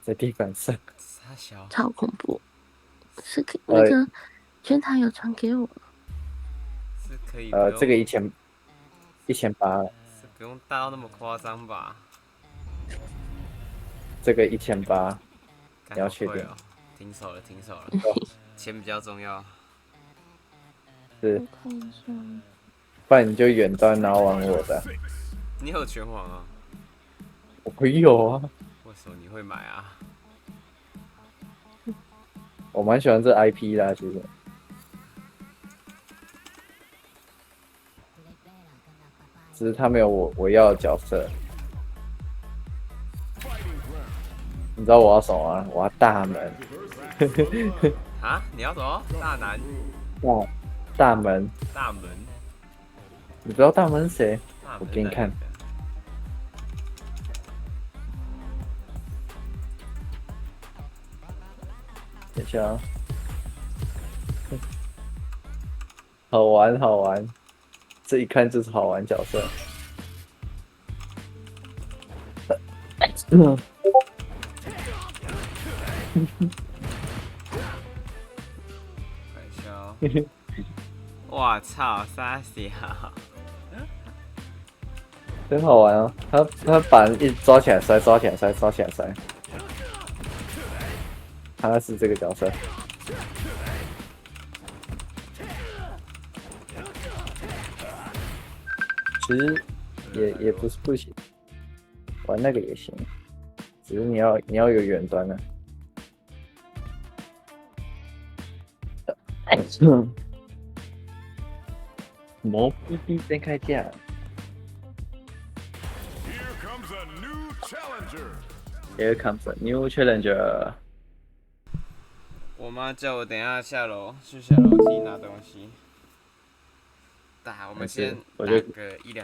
在地板上。傻小。超恐怖。是那个全台有传给我。是可以。这个1800，是不用大到那么夸张吧？这个1800，你要确定？停手了，停手了，钱比较重要。是。我看一下。不然你就远端然后玩我的。你有拳皇啊？我有啊。为什么你会买啊？我蛮喜欢这 IP 的，其实。只是他没有我要的角色。你知道我要什么吗？我要大门。啊？你要什么？大男？大门。大门。你不知道大门是谁？我给你看。等一下啊。好玩好玩，这一看就是好玩角色。快笑！我操，傻小！真好玩哦！他把人一直抓起来摔，抓起来摔，抓起来摔。他是这个角色。其实也不是不行，玩那个也行，只是你要有远端的。魔夫第先开价。Here comes a new challenger。我妈叫我等一下下楼去下楼梯拿东西。打，我们先打个一局。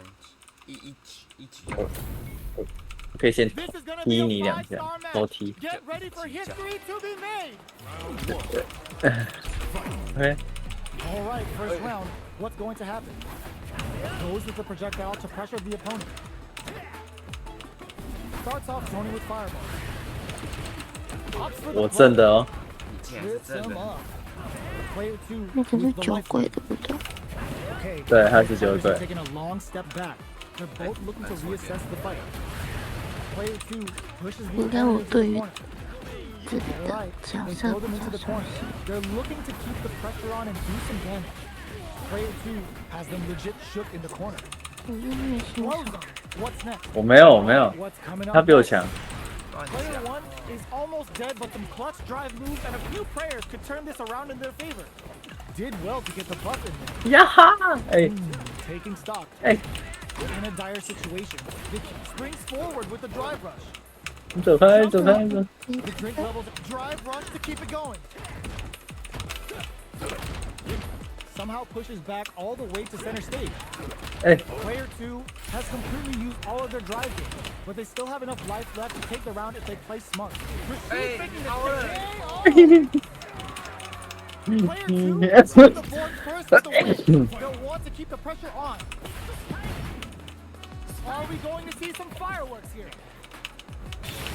可以先踢你2下，多踢。OK。 All right, first round. What's going to happen? Goes with the projectile to pressure the opponent. Starts off zoning with fireball. 我正的哦。那个是酒鬼的不对？对，他是酒鬼。Taking a long step back. They're both looking to reassess the fight. Player 2 pushes the opponent into the corner. 这里的角色比较熟悉。 They're looking to keep the pressure on and do some damage. Player 2 has them legit shook in the corner. 我没有，他比我强。 Player 1 is almost dead, but some clutch drive moves and a few prayers could turn this around in their favor. Did well to get the buff in there. 呀哈！哎。 Taking stock. 哎。 In a dire situation, Vic springs forward with the drive rush. 你走开，走开，走。 The drink levels drive rush to keep it going. Somehow pushes back all the way to center stage. Hey. Player 2 has completely used all of their drive game, but they still have enough life left to take the round if they play smart. Hey, Player 2 is the board first with the win. They'll want to keep the pressure on. Are we going to see some fireworks here?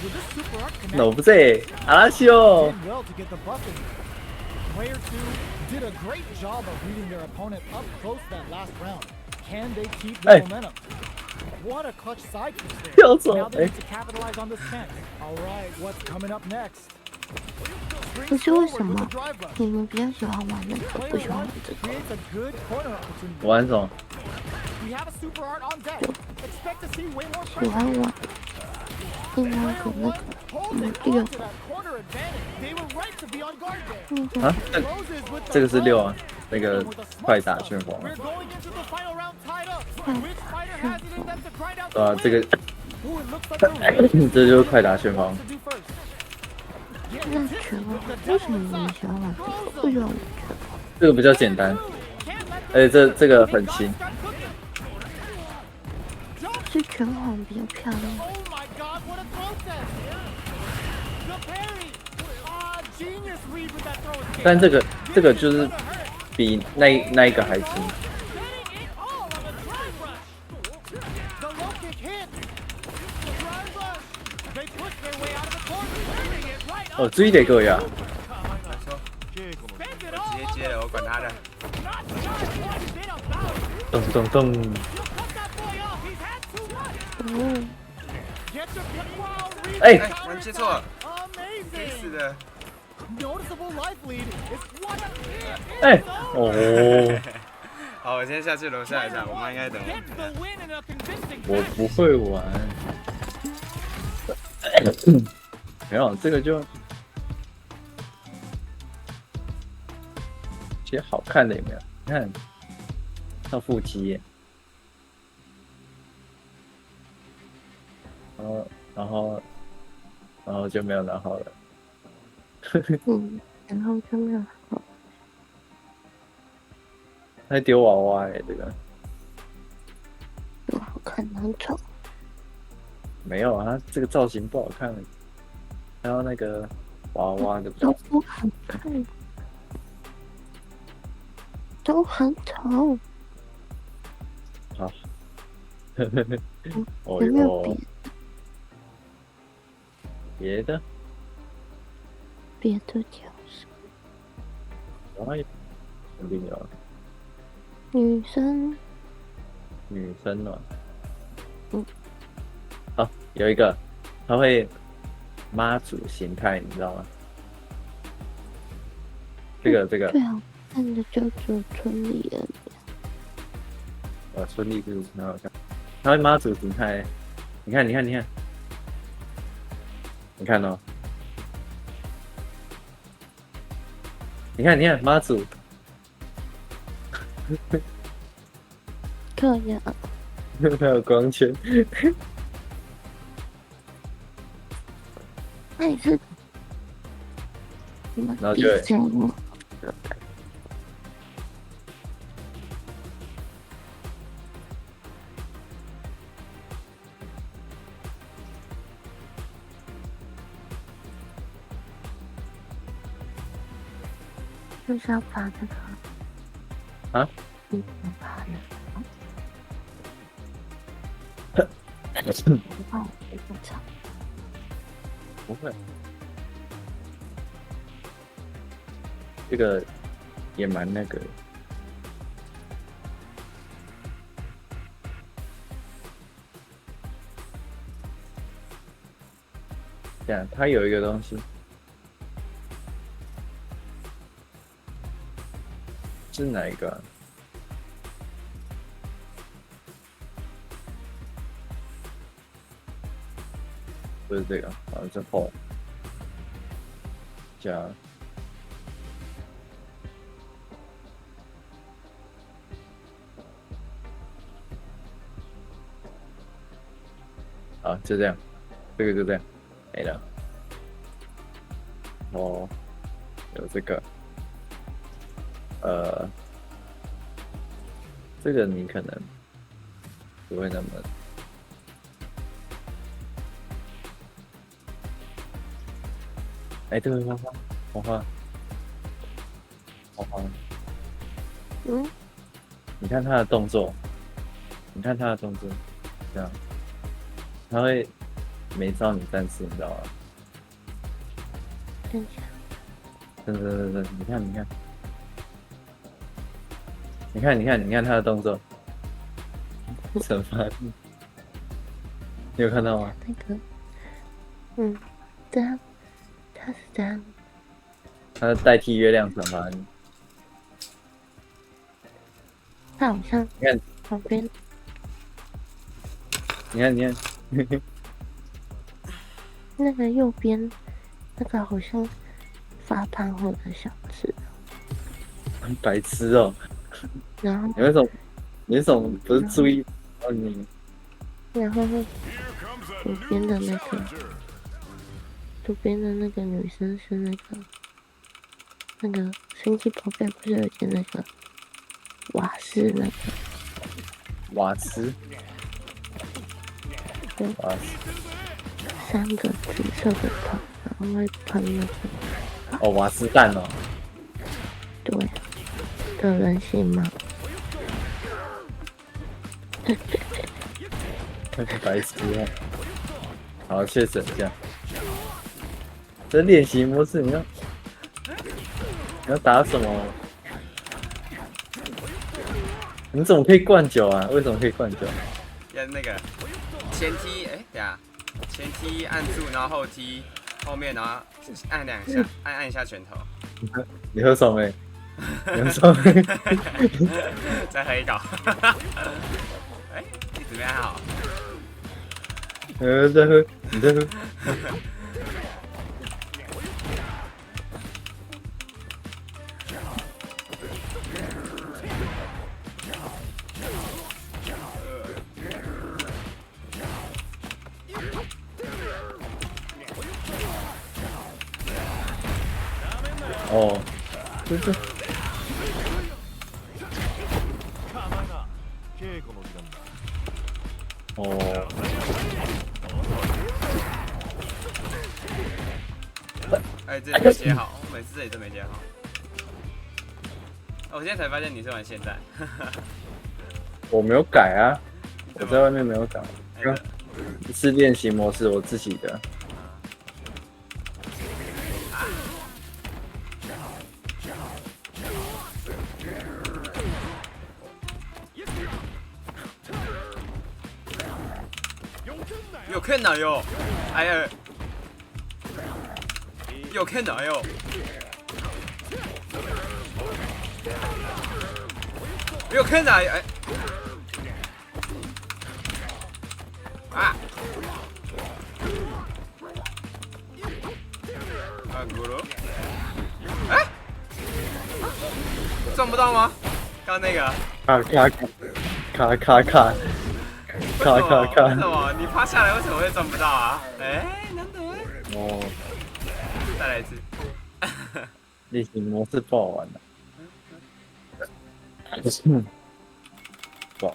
Will this super arc connect? no 不是，阿拉西奥。 Did well to get the buff in. Player 2 did a great job of reading their opponent up close that last round. Can they keep the momentum? What a clutch side push there. Now they need to capitalize on this chance. All right, what's coming up next? 可是为什么你们比较喜欢玩那个，不喜欢玩这个？玩什么？喜欢玩另外一个那个6。啊？这个是6啊，那个快打旋风。这个这就是快打旋风。 那拳王为什么你们喜欢玩这个？不喜欢玩拳王？这个比较简单，而且这个很新。是拳皇比较漂亮。但这个就是比那一个还轻。 The low kick hit. The drive rush. They 哦，追得过呀！没错，我直接接了，我管他的。咚咚咚！嗯，哎，玩接错了，真是的。哎，哦，好，我先下去楼下一下，我妈应该等我。我不会玩。没有，这个就其实好看的有没有？你看，到腹肌耶，然后就没有然后了。然后就没有好。还丢娃娃哎，这个不好看，很丑。没有啊，它这个造型不好看。还有那个娃娃的都不好看，都很丑。好，哦有没有哟，别的，别的角色？哎，肯定有女生，女生哦。嗯，好，有一个，他会妈祖形态，你知道吗？这个，最好看的就只有村里而已。孙俪是很好看，他会妈祖形态，你看哦，你看妈祖，可以啊，还有光圈，那也是什么然后就会地震哦？就是要把这个啊？把那个唱。不会，这个也蛮那个的。这样，它有一个东西是哪一个啊？不是这个，好像是后加好，就这样，这个就这样没了。哦，有这个，这个你可能不会那么。哎，这个花花，嗯，你看他的动作，这样，他会美少女战士，你知道吗？等一下，对，你看他的动作，惩罚你，你有看到吗？那个，这样，他是这样，他代替月亮惩罚你，他好像你看，旁边那个右边那个好像发胖后的小智，很白痴哦。然后你为什么不是注意到你？然后左边的那个女生是那个神奇宝贝不是有一件那个瓦斯那个瓦斯，对瓦斯， 3个紫色的头，然后会喷那个哦，瓦斯弹哦。对的人形吗？白痴哦。好，确诊这样。这练习模式你要打什么？你怎么可以灌酒啊？为什么可以灌酒？要那个前踢，等下前踢按住，然后后踢后面，然后按2下，按一下拳头。你喝爽没？你喝爽没？再喝一口。你怎么样好？再喝，你再喝。哦，就是。哦。这里没接好，我每次这里都没接好。我现在才发现你是玩现在。我没有改啊，我在外面没有改，是练习模式，我自己的。有看到哟，哎呀，有看到哟。有看到哎。啊！咕噜。哎！撞不到吗？刚那个。卡。为什么你趴下来为什么会撞不到啊？难得。哦。再来一次。练习模式不好玩的。不好。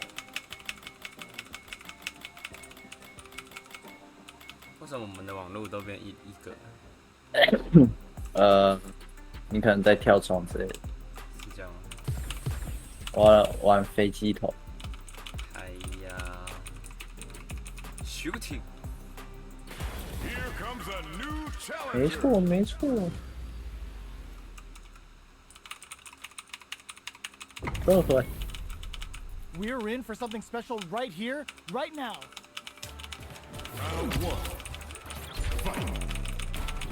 为什么我们的网络都变一个？你可能在跳窗之类的。是这样吗？我玩飞机头。哎呀 ，shooting。没错，没错。这回。We're in for something special right here, right now.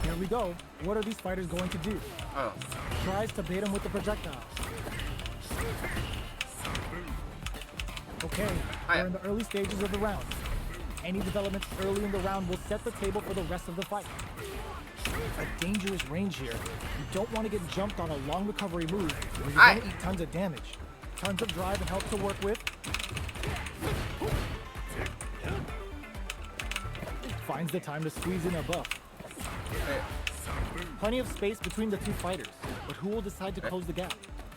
Here we go. What are these fighters going to do? Oh. Tries to bait him with the projectile. Okay, we're in the early stages of the round. Any developments early in the round will set the table for the rest of the fight. A dangerous range here. You don't want to get jumped on a long recovery move where you're going to eat tons of damage. Tons of drive and help to work with. Finds the time to squeeze in a buff. Plenty of space between the two fighters, but who will decide to close the gap?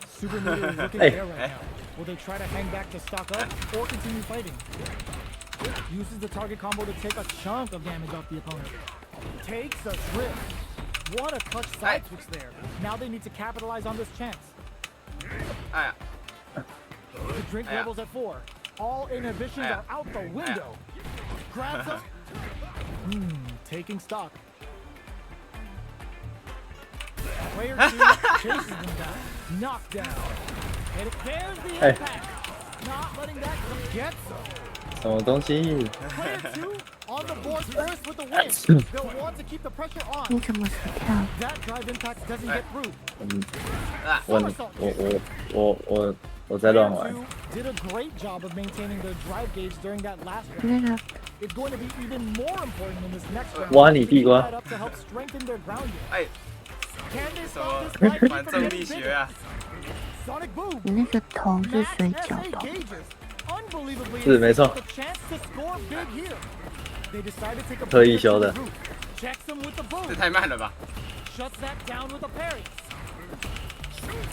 Super Meter is looking there right now. Will they try to hang back to stock up or continue fighting? Uses the target combo to take a chunk of damage off the opponent. Takes a trip. What a clutch side switch there. Now they need to capitalize on this chance. The drink level's at 4. All inhibitions are out the window. Grabs him. Taking stock. Player 2 chases them down. Knocked down. And there's the impact. Not letting that get some. 什么东西 Player 2 on the board first with the win. They'll want to keep the pressure on. 你怎么死跳？ That drive impact doesn't get through. 我在乱玩。 Player 2 did a great job of maintaining their drive gauge during that last round. It's going to be even more important in this next round. 挖你地瓜。 To help strengthen their grounding. 哎， Can they 什么 stop this fight 反 from 重 getting 力 bigger? 学啊？ Sonic boom. 你那个头是水 Max 饺 SA 头。 gauges. Unbelievably, 是没错。 the chance to score big here. They decide to take a 特意修的。 Checks them with the boom. 这太慢了吧？ Shuts that down with a parry.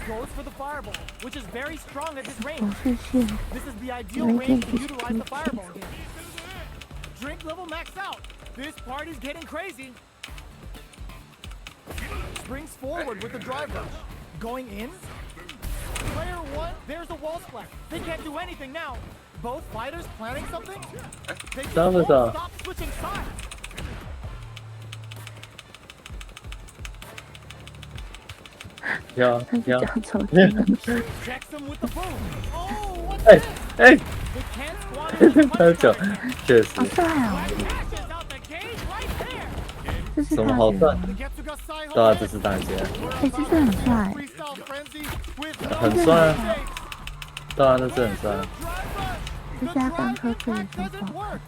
Goes for the fireball, which is very strong at his range. 我是线， This is the ideal range to utilize the fireball game. Drink level maxed out. This party's getting crazy. Springs forward with the drive rush. Going in. Player 1, there's a wall splash. They can't do anything now. Both fighters planning something? They just won't stop switching sides. 跳他是跳脚抽筋了。哎哎， They can't squat it. 他的脚确实好帅哦！ Crashes out the cage right there. 这是什么大姐好帅吗？ Getsuga Sai 对啊，这是大姐，哎，这是很帅。 freestyle frenzy with 很帅啊，对啊，那是很帅啊。这是他刚喝醉的时 doesn't 候。 work.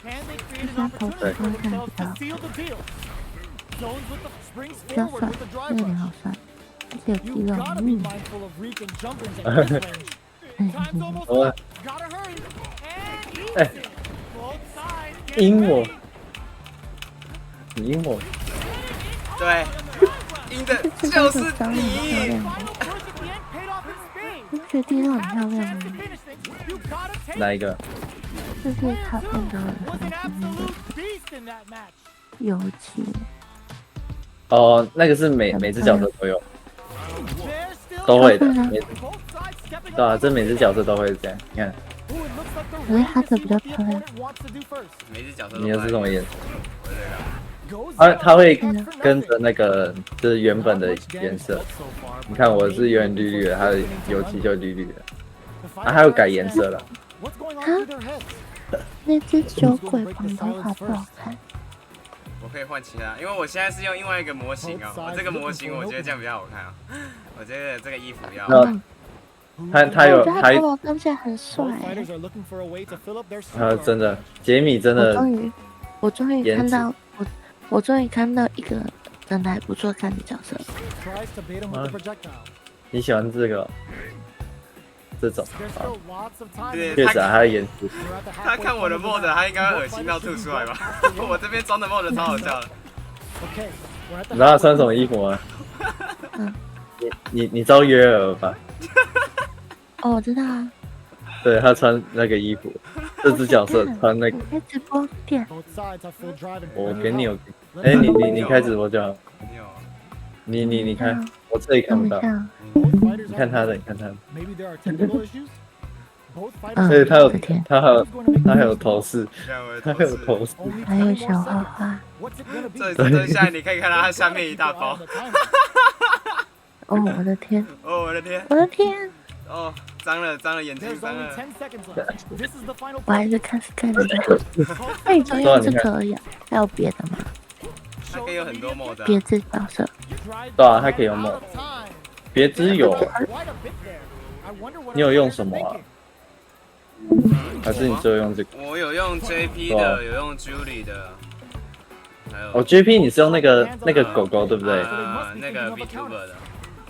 Can they create 这 an 是他头 opportunity 发 for 看 themselves 到， to seal the deal? Zones with the springs 比较 forward 帅 with the，drive 这个脸 rush. 好帅，而且有肌 You 肉。 gotta be mindful of reach and jumping at this range. Time's almost Oh. up. Gotta hurry. And Eh. easy. Both sides 阴 getting 我 ready.，你阴我，对，赢的这就是张长得很漂你。亮， Final push at the end paid off in spades. 这学弟都很 Have 漂 a 亮 chance to 哦。 finish things. You gotta take 哪一个？这是他那个 was an 那 absolute 个 beast in that match. 游记，哦，那个是每只角色都有， They're still 都会的，对啊每 both sides stepping 对啊， up. 这每只角色都会这样。你看 Ooh, it looks like they're 可是 ready 他 to 的 see 比较 what the 漂亮。 opponent wants to do first. 每只角色都你的是什么颜色？我这个 Goes 它 down, 会 not for 跟 nothing. 着那个就是原本的颜色。你看我是有点绿绿的，它的油漆就绿绿的， The 啊，还有改颜色了。 What's going on through their heads? 那只酒鬼绑头发不好看。我可以换其他，因为我现在是用另外一个模型哦。我这个模型我觉得这样比较好看啊。我觉得这个衣服要。他有我觉得他还头发看起来很帅 Both 欸。 fighters are looking for a way to fill up their 真 supercard. 的，杰米真的我终于颜值看到我终于看到一个真的还不错看的角色。 Tries to bait him with the projectile. 你喜欢这个这种 There's 啊， still lots of time. 对 We're 确实啊，他的颜值 at the 他 halfway 看我的 point of the mod， match. 他应该会 Both 恶心到 fighters 吐 should 出来 be 吧 well past the？我这边装的 mod 超好笑的。 Okay, we're at the 你知道他 halfway 穿什么 point 衣 of the 服吗？嗯，你知道约尔吧？哦，我知道啊。对他穿那个衣服，这只角色穿那个，我在直播店， match. Both sides have full drive and 我 full 给你 power. 有，哎，你开直播就好，你有你看，我这里看不到，等一下， Both fighters 你 have 看他的， wrestled. 你看他的， Maybe there are technical issues. Both 嗯 fighters 所以 have 他有我的天他还有 who's going to make 他还 the 有 first 头 move? 饰，看我的他还有头饰。头饰， Only 还有 10 more 小花 seconds. 花。 What's it gonna be? 这下你可以看到他下 Gotta 面一 keep 大 your eye 包 on。the timer. 哦，我的天，哦，我的天，我的天，哦，脏了，眼睛 There's 脏 only 了。 10 seconds left. This is the final 我还 push. 是看 Sky 的比较。那你就用这个而已啊，还有别的吗？它可以有很多 mod 啊。别的角色？ Drive 对啊，他可以用 out mod， of time. 别只有， Quite a bit there. I wonder what 你有 our 用 players 什么 are 啊 thinking.？还是你就用这个？我有用 JP 对啊的，有用 Julie 的，还有哦，JP 你是用那个狗狗对不对？那个 VTuber 的。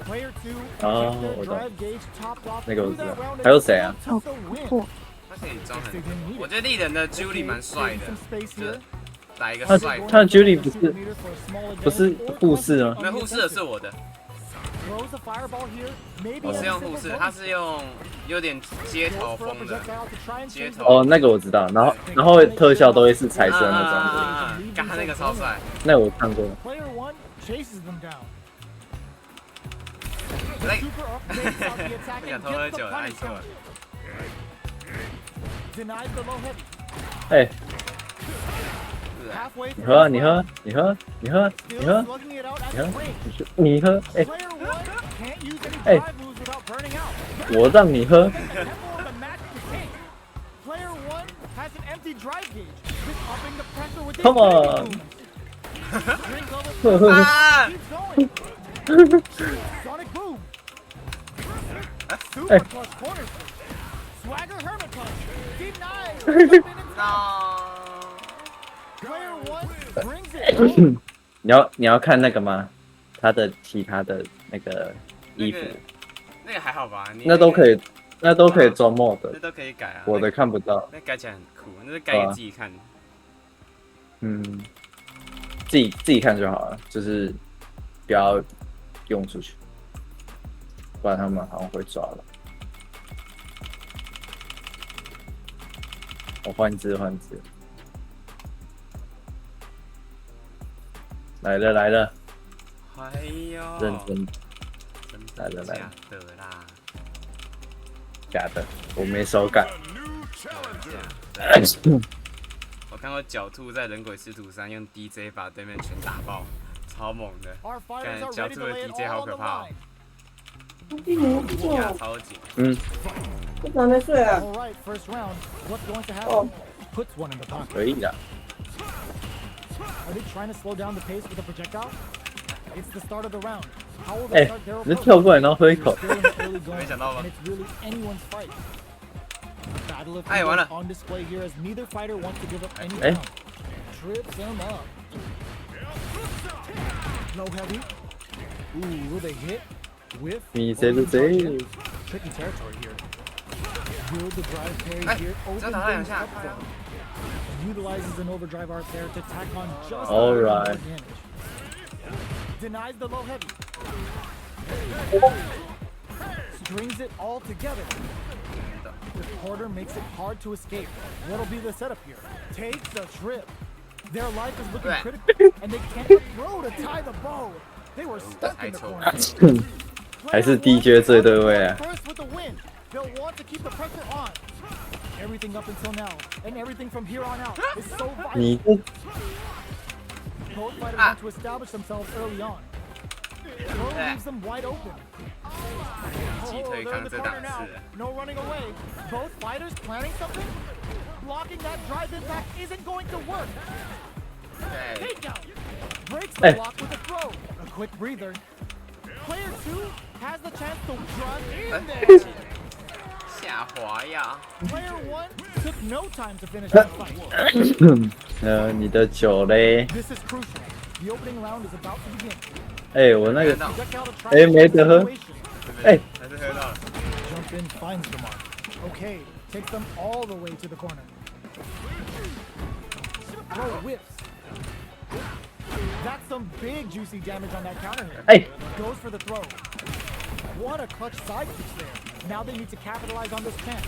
Player 2 哦 gets their 我懂 drive gauge topped off 那个我 through 知道 that round and 还有谁啊 still took the win. 酷，它可以装很 They 多 didn't need，it. 我觉得丽人的 Julie 蛮帅 Save 的 some，space 就 here. 是打一个他帅他的 Julie 不 Shoot 是 meters for a small 不是 advantage or 护士吗？没有护士的是我的， throws the fireball here. Maybe 我是 as 用 simple 护士， as 他是用有点街 goes 头 for a 风的， projectile to try and 街 change 头 the 哦，那个我知道，然后特效都会是彩色那种，干他那个超帅，那我看过。 Player 1 chases them down. 来 Super up takes out the 不 attack 想 and 偷喝 gets 酒 the 了，爱错 punish. 了。 Denies the low heavy. 哎， Halfway 你 through 喝啊， the 你 fight, 喝，你喝，你喝，你 still 喝， slugging it out at 你喝 his range. 你喝，哎， Player 1 can't use any Hey. drive moves without burning out. 我让你喝， The tempo of the match to take. Player 1 has an empty drive gauge. This upping the pressure with the Come on. infinity moves. Drink level 啊！ keeps going. Sonic boom. Super Hey. clutch corner kick. Swagger hermit punch. Denied. Player 1 brings it home. 你要看那个吗？他的其他的那个衣服，那个还好吧？你那都可以，那都可以装 mod 那的，都可以改啊。我的看不到。那改起来很酷，那是改给自己看的。嗯，自己看就好了，就是不要用出去，不然他们好像会抓了。我换只，来了，哎呦，认真真来了的假的啦？假的，我没手感。假的。我看过狡兔在人鬼师徒3用 DJ 把对面全打爆，超猛的， Our 感 fighters 觉 are 角 ready 度 to 的 lay it DJ all 好 on 可 the 怕哦， line. 压超紧。我还没睡啊。 All right, first round. What's going to 哦 happen?，Puts one in the pocket. 可以的。 Are they trying to slow down the pace with a projectile? It's the start of the round. How will 哎 they start their 你是 approach? 跳过来然后喝一口 Still in the early going, 没想到吧 and it's really anyone's fight. The battle of 哎，完了 egos on display here as neither fighter wants to give up any 哎 ground. Trips him up. Low heavy. Ooh, will they hit? Whiff? 你 or 谁是 even charge in? 谁？ Tricky territory here. Will the drive parry 哎 here 只要 open 打他两 things 下 up for him? Utilizes an overdrive art there to tack on just All a little right. more damage. Denies the low heavy. Strings it all together. The quarter makes it hard to escape. What'll be the setup here? Takes a trip. Their life is looking critical, and they can't throw to tie the bow. They were stuck in the corner. 还是 DJ 最对位啊！ First with the win. They'll want to keep the pressure on. Everything up until now, and everything from here on out, is so vital. 你这 Both fighters want to establish themselves early on. Throw leaves them wide open. 鸡腿 they're in 康 the 这 corner 档 now. 次， No running away. Both fighters planning something? Blocking that drive impact isn't going to work. 对， Takedown. Breaks Hey. the block with a throw. A quick breather. Player 2 has the chance to run in there. 下滑呀， Player 1 took no time to finish that fight. 你的酒嘞？ This is crucial. The opening round is about to begin. 哎，我那个 Projectile to try 哎 to 没得喝 situation. 哎，还是喝到了， Jump in, finds the mark. Okay, takes them all the way to the corner. Throw whips. That's some big juicy damage on that counter hit. 哎， Goes for the throw. What a clutch side kick there. Now they need to capitalize on this chance.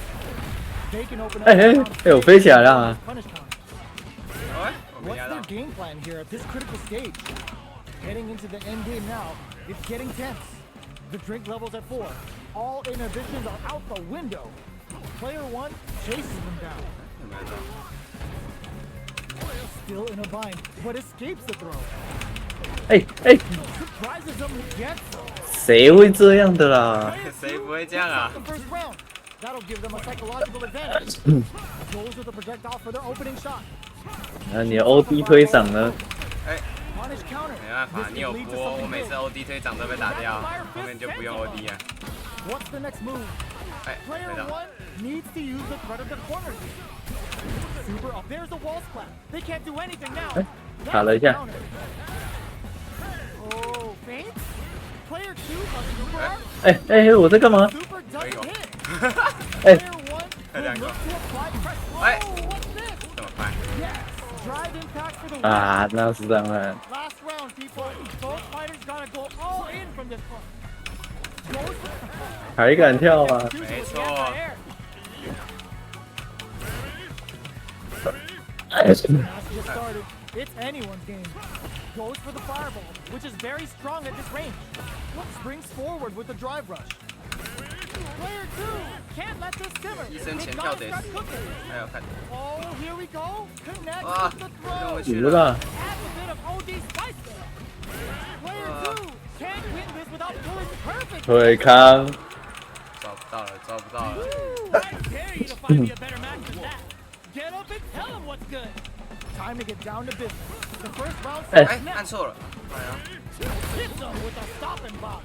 They can open up 哎 the 哎 round 哎，我飞起来了啊！ punish counter. 哎，我没 What's 压 their 到， game plan here at this critical stage? Heading into the end game now, it's getting tense. The drink level's at 4. All inhibitions are out the window. Player 1 chases them down. 没压到， Still in a bind, but escapes the throw. 哎哎， Surprises them and gets them. 谁会这样的啦？ 谁不会这样啊 The？first round. That'll give them a psychological advantage. Goes with the projectile for their opening shot. 那你的 OD 推搡呢？哎， Punish counter. 没办法， This 你有 could lead to 播，我 something 每次 big. OD 推掌都被打掉，后面就不用 OD 了。 What's the next move? 哎， Player 没到， 1 needs to use the threat of the corner. Super up. There's the wall splat. They can't do anything now. 哎 That's 卡了一 the 下 counter. Oh, feint? Player 2 a super arm. 哎哎，我在干嘛？ Super 可以 doesn't 哦 hit. 哎 Player 1 will 两个 look to apply pressure. Hey. Oh, what's this? 这么快？ Yes. Drive impact for the win. 啊，那是当然。 Last round, people. Both fighters gotta go all in from this one. Goes for 还敢跳啊？没错， anti-air. Eh. Match just started. It's anyone's game. Goes for the fireball, which is very strong at this range. Springs forward with the drive rush. Player 2 can't let this simmer. 医生 They 前跳 gotta 得 start 死， cooking. 还有看， Oh, here we go. Connects 哇， with the 跟 throw. 回去了，服了， Adds a bit of OD spice there. Player 2 can't win this without pulling perfect. 推康，找不到了，找不到了， Woo! I dare you to find me a better match than that. Get up and tell him what's good. Time to get down to business. The first round 哎哎， starts 按 now. 错了，哎呀， Hits him with a stop and block.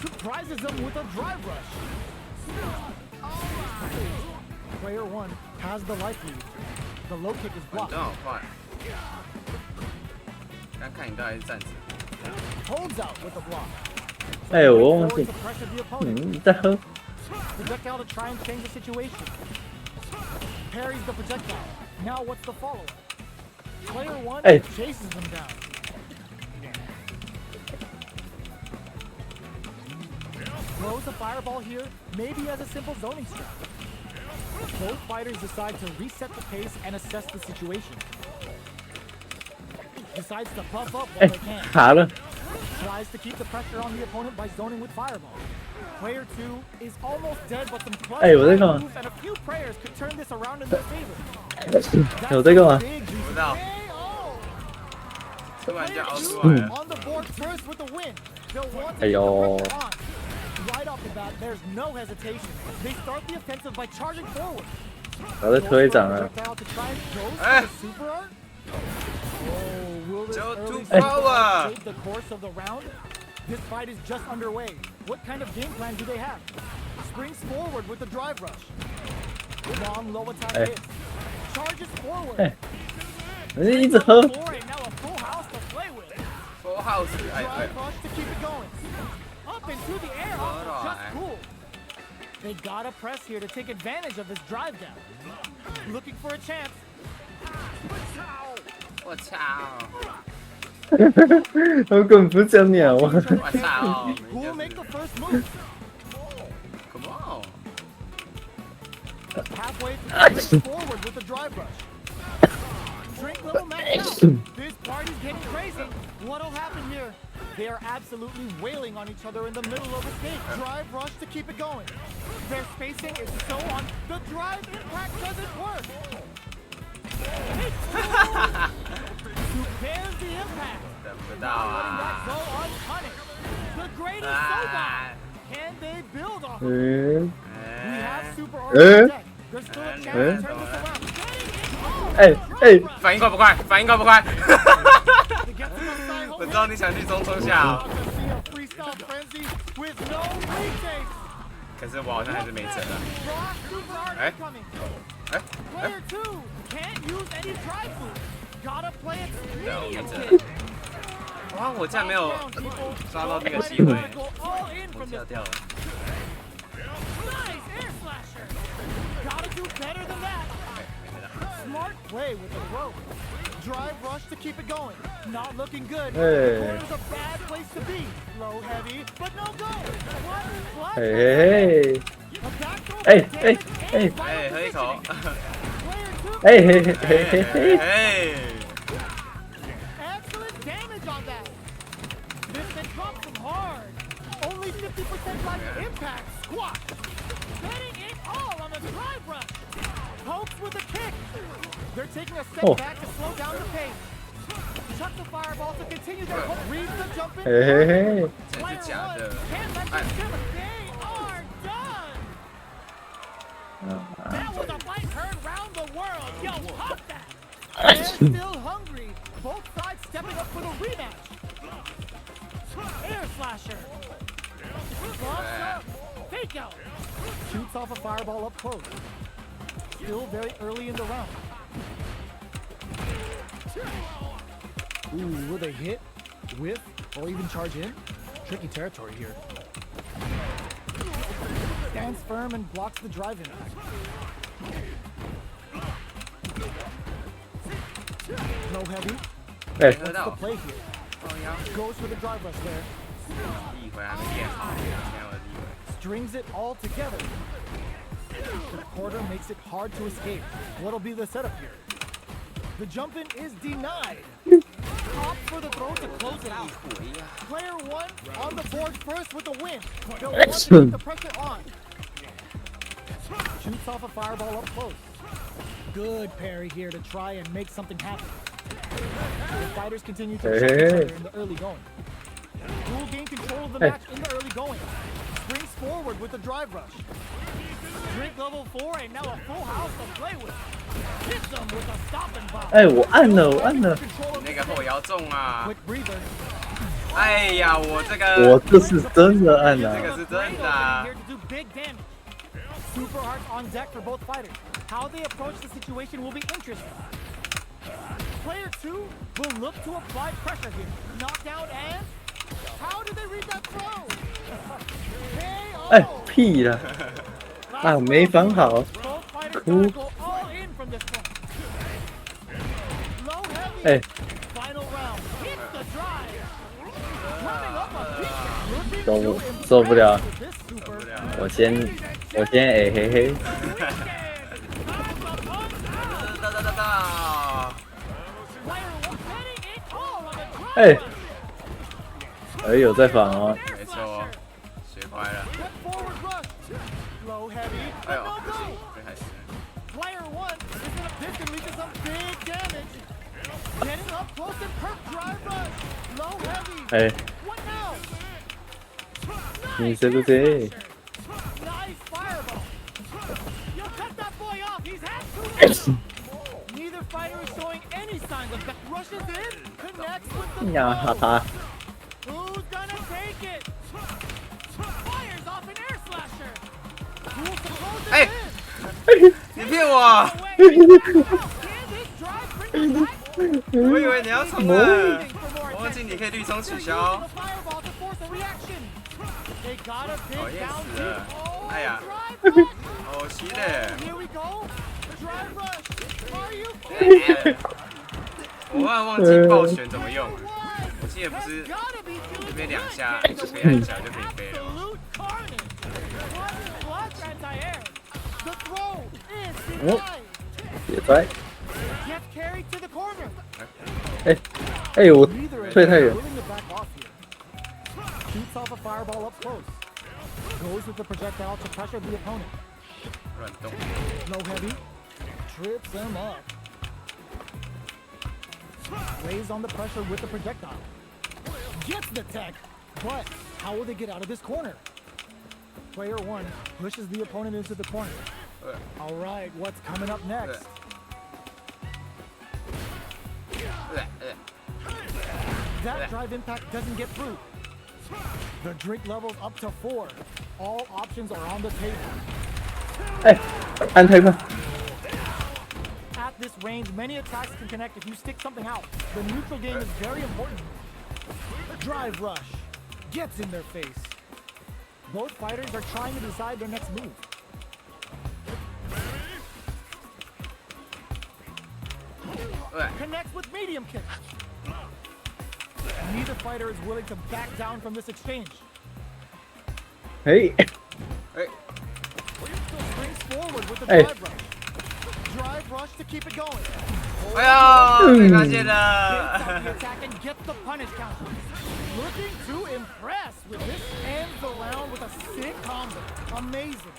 Surprises him with a drive rush. Player 1 has the life lead. The low kick is 滚 blocked. 动好快，刚看你到底是站直， Holds out with the block. 哎，我忘 Forward 记 to，pressure the opponent. 你在喝？ Projectile to try and change the situation. Parries the projectile. Now what's the follow-up? Player 1 Hey. chases them down. Throws a fireball here, maybe as a simple zoning strat. Both fighters decide to reset the pace and assess the situation. Decides to buff up 哎 while they can. 卡了， Tries to keep the pressure on the opponent by zoning with fireball. Player 2 is almost dead, but some clutch Hey, what are they moves going? and a few prayers could turn this around in their favor. 我在干嘛？ Big juicy 不知道 KO. 突然就凹出来了。 On the board first with the win. They'll want to 哎 get the 呦 pressure on. Right off the bat, there's no hesitation. They start the offensive by charging forward. 我在推掌啊！ Projectile to try and go Eh. for the super art. Oh, will this Go early to super power. art shape the course of the round? This fight is just underway. What kind of game plan do they have? Springs forward with the drive rush. Long low attack Eh. hits. Charges forward. 哎，人家一直喝。 Four and now a full house to play with. Full house，哎 Drive rush to keep it going. Up into the air, just cool. They gotta press here to take advantage of this drive down. Looking for a chance. 我操！他们根本不是这样鸟啊！我操！ Who will make the first move? Come on！ Halfway to forward with the drive rush. Drink level max out. This party's getting crazy. What'll happen here? They are absolutely wailing on each other in the middle of a stage. Drive rush to keep it going. Their spacing is so on. The drive impact doesn't work. There's the impact. 等不 Letting 到 that 啊！ go unpunished. The greatest showdown. Can they build off it? 嗯， We have 哎 super art on deck. There's still a chance to turn this around. 哎哎，反应快不快？反应快不快？ To get to the side 我知道你想去中冲下哦， see a freestyle frenzy with no retakes. 可是我好像还是没成啊。 Raw super art Eh? incoming. 哎 Player 2 can't use any drive moves. Gotta play it 对啊，我 medium 没 kick. 成。哇，我竟然没有 Down, people. 抓到这个机会， Go all in 我 from 跳 this. 掉了。 Nice air slasher. Gotta do better than that. 没事的。 Smart play with the throw. Drive rush to keep it going. Not looking good. Hey. Corner's a bad place to be. Low heavy, but no go. What? 嘿嘿 A back throw 哎 for 哎 damage 哎 and 哎， final 喝一口。 positioning. Player 2哎嘿嘿嘿嘿嘿，哎， excellent damage on that. This been dropped from hard. Only 50% life impact. Squat. Betting it all on the drive rush. Pokes with a kick. They're taking a step Oh. back to slow down the pace. Chuck the fireball to continue their hook. Reads the jump in. 嘿嘿嘿， 这 Player 是假 1 的。 can't let this skip. They are done. That was a fight heard round the world. Yo, pop that. They're still hungry. Both sides stepping up for the rematch. Air slasher. Bumps up. Fake out. Shoots off a fireball up close. Still very early in the round. Ooh, will they hit, whiff, or even charge in? Tricky territory here. Stands firm and blocks the drive impact. No heavy. 哎 喝 What's the 到。 play here? 靠腰， Goes for the drive rush there. 地回还没练好，现在我的地回。 Strings it all together. The quarter makes it hard to escape. What'll be the setup here? The jump in is denied. Opt for the throw to close it out. 回呀！ Player 1 on the board first with the win. They'll want to keep the pressure on. Shoots off a fireball up close. Good parry here to try and make something happen. The fighters continue to check each other in the early going. Who will gain control of the match in the early going? Springs forward with the drive rush. Drink level 4 and now a full house to play with. Hits them with a stopping bomb. 哎，我按了，我按了， Control of 那 the 个后摇中啊！ quick breather. 哎呀，我这个我这是真的按了。这个是真的啊 Here to do big damage. Super arts on deck for both fighters. How they approach the situation will be interesting. Player 2 will look to apply pressure here. Knockdown and how do they read that throw? 哎 KO. 屁啦！啊，没防好。 Both fighters Cool. gotta go all in from this point. Low heavy. 哎， Final round. Hit the drive. Coming up a beat. Looking 受 to 不受不了 impress with this super. 我先哎嘿嘿，哒哒哒哒！哎，哎有在防哦，没错，学乖了。哎呦，不行，这还是。 Player 1 is gonna lead to some big damage. Getting up close and perk drive rush. Low heavy. 哎， What now? 你是不是？ Nice fireball. You cut that boy off. He's had two. Neither fighter is showing any signs of that. Rushes in, connects with the 呀哈 throw. 哈！ Who's gonna take it? Fires off an air slasher. Who's supposed to Hey. win? 你骗我！ Can this drive bring it back? 我以为你要冲了， Waiting for more 我忘 attention. 记你可以绿冲取 They're 消 using。a fireball to force a reaction. They gotta 讨 dig 厌 down 死 deep. 了！ Oh, 哎呀， drive rush. 好奇的。 Here we go. Drive rush. Are you kidding? 我突然忘记暴旋怎么用了。 One. 我记得不是 That's gotta be 这 doing 边2 good. 下就可以按脚就可以飞了。 Absolute carnage. One plus anti-air. The throw is Oh. denied. 别拽！ Gets carried to the corner. 哎，我 Neither is 退太远。 willing to back off here. Shoots off a fireball up close. Goes with the projectile to pressure the opponent. 乱动。 Low heavy. Trips him up. Lays on the pressure with the projectile. Gets the tech. But how will they get out of this corner? Player 1 pushes the opponent into the corner. All right, what's coming up next? That drive impact doesn't get through. The drink level's up to 4. All options are on the table. 哎，按太快！ At this range, many attacks can connect if you stick something out. The neutral game is very important. Drive rush gets in their face. Both fighters are trying to decide their next move. Connects with medium kick. Neither fighter is willing to back down from this exchange. 哎， Springs forward with the Hey. drive rush. Drive rush to keep it going. 哎呦，被发现 Gates 了！ out the attack and gets the punish counter. Looking to impress with this, ends the round with a sick combo. Amazing.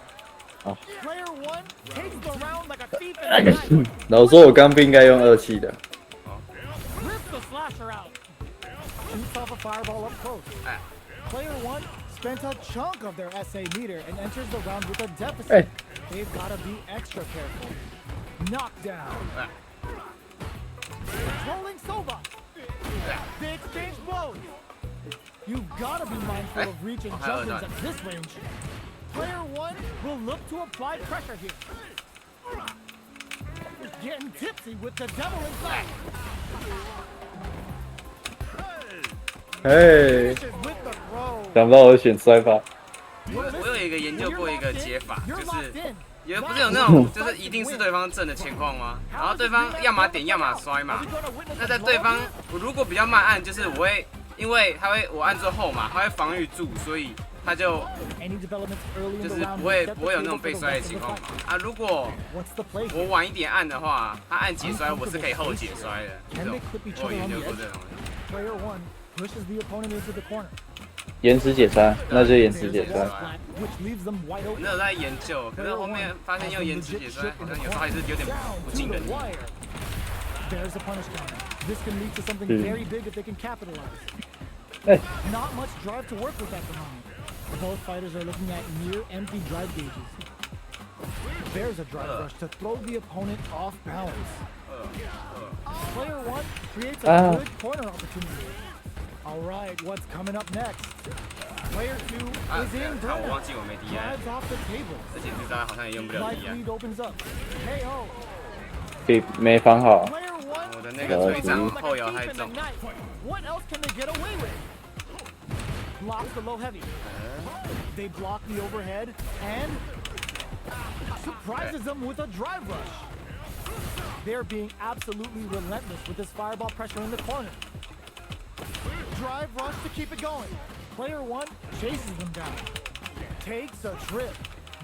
Oh. Player 1 takes the round like a thief in the night. 老实说，我刚不应该用2气的。 Rips the slasher out. Shoots off a fireball up close. Player 1 spent a chunk of their SA meter and enters the round with a deficit. Hey. They've got to be extra careful. Knockdown. Rolling Soba. They exchange blows. You've got to be mindful of reach and jump-ins at this range. Player 1 will look to apply pressure here. Getting tipsy with the devil inside. 哎， Finishes with the throw. 想不到我选摔法。我有一个研究过一个解法， You're 就是 locked in. 也不是有那种就是一定是对方正的情况吗？然后对方要么点要么摔嘛。那在对方我如果比较慢按，就是我会因为我按住后嘛，他会防御住，所以他就 Any developments early in 就 the 是 round 不会 set 不会有 the 那种 table 被 for the 摔的 rest of 情 the 况 fight. 嘛。啊，如果 What's the play? 我晚一点按的话，他按解摔我是可以后解摔的。这 Can 种 they clip each 我有 other 研 on 究 the 过 edge? 这种。 Player 1 pushes the opponent into the corner. 延迟解摔，那就延迟 There's 解 a 摔 wall。flat, which leaves them wide 我 open. 那有在研究，可是后面发现用延迟解摔好像有时候还是有点 Down 不 to 尽 the 人意。 wire. There's a punish counter. This can lead to something very big if they can capitalize. Hey. Not much drive to work with at the moment. Both fighters are looking at near empty drive gauges. There's a drive rush to throw the opponent off balance. Player 1 creates a good corner opportunity. All right, what's coming up next? Player 2 is in 看我忘 burnout. 记我没 DI， Drives off the table. 而且这招好像也用不了 Life DI。 lead opens up. KO. 没防好。 Player 1我的那个队长后摇太重。 What else can they get away with? Blocks the low heavy. They block the overhead and surprises them with a drive rush. They're being absolutely relentless with this fireball pressure in the corner. Drive rush to keep it going. Player 1 chases them down. Takes a trip.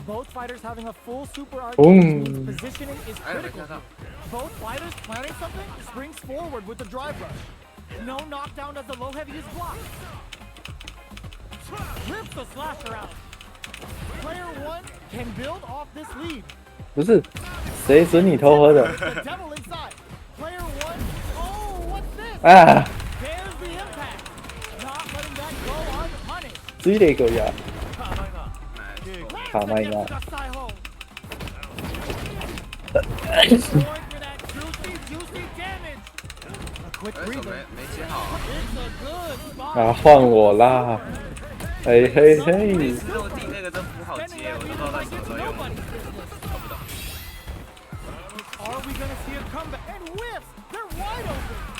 Both fighters having a full super arc, which means positioning is critical. Both fighters planning something, springs forward with the drive rush. No knockdown as the low heavy is blocked. Rips the slasher out. Player 1 can build off this lead. 不是，谁准你偷喝的？ The devil inside. Player 1, oh, what's this? 啊， There's the impact. Not letting that go unpunished. 追你個呀，没错，卡麥亞。 Going for that juicy damage. A quick 为什么 breather. 没接好啊？ It's a good spot. 啊，換我啦！嘿嘿嘿，每次落地那个都不好接，我都不知道在什么时候用。找不到。 Are we gonna see a comeback? And whiffs! They're wide open!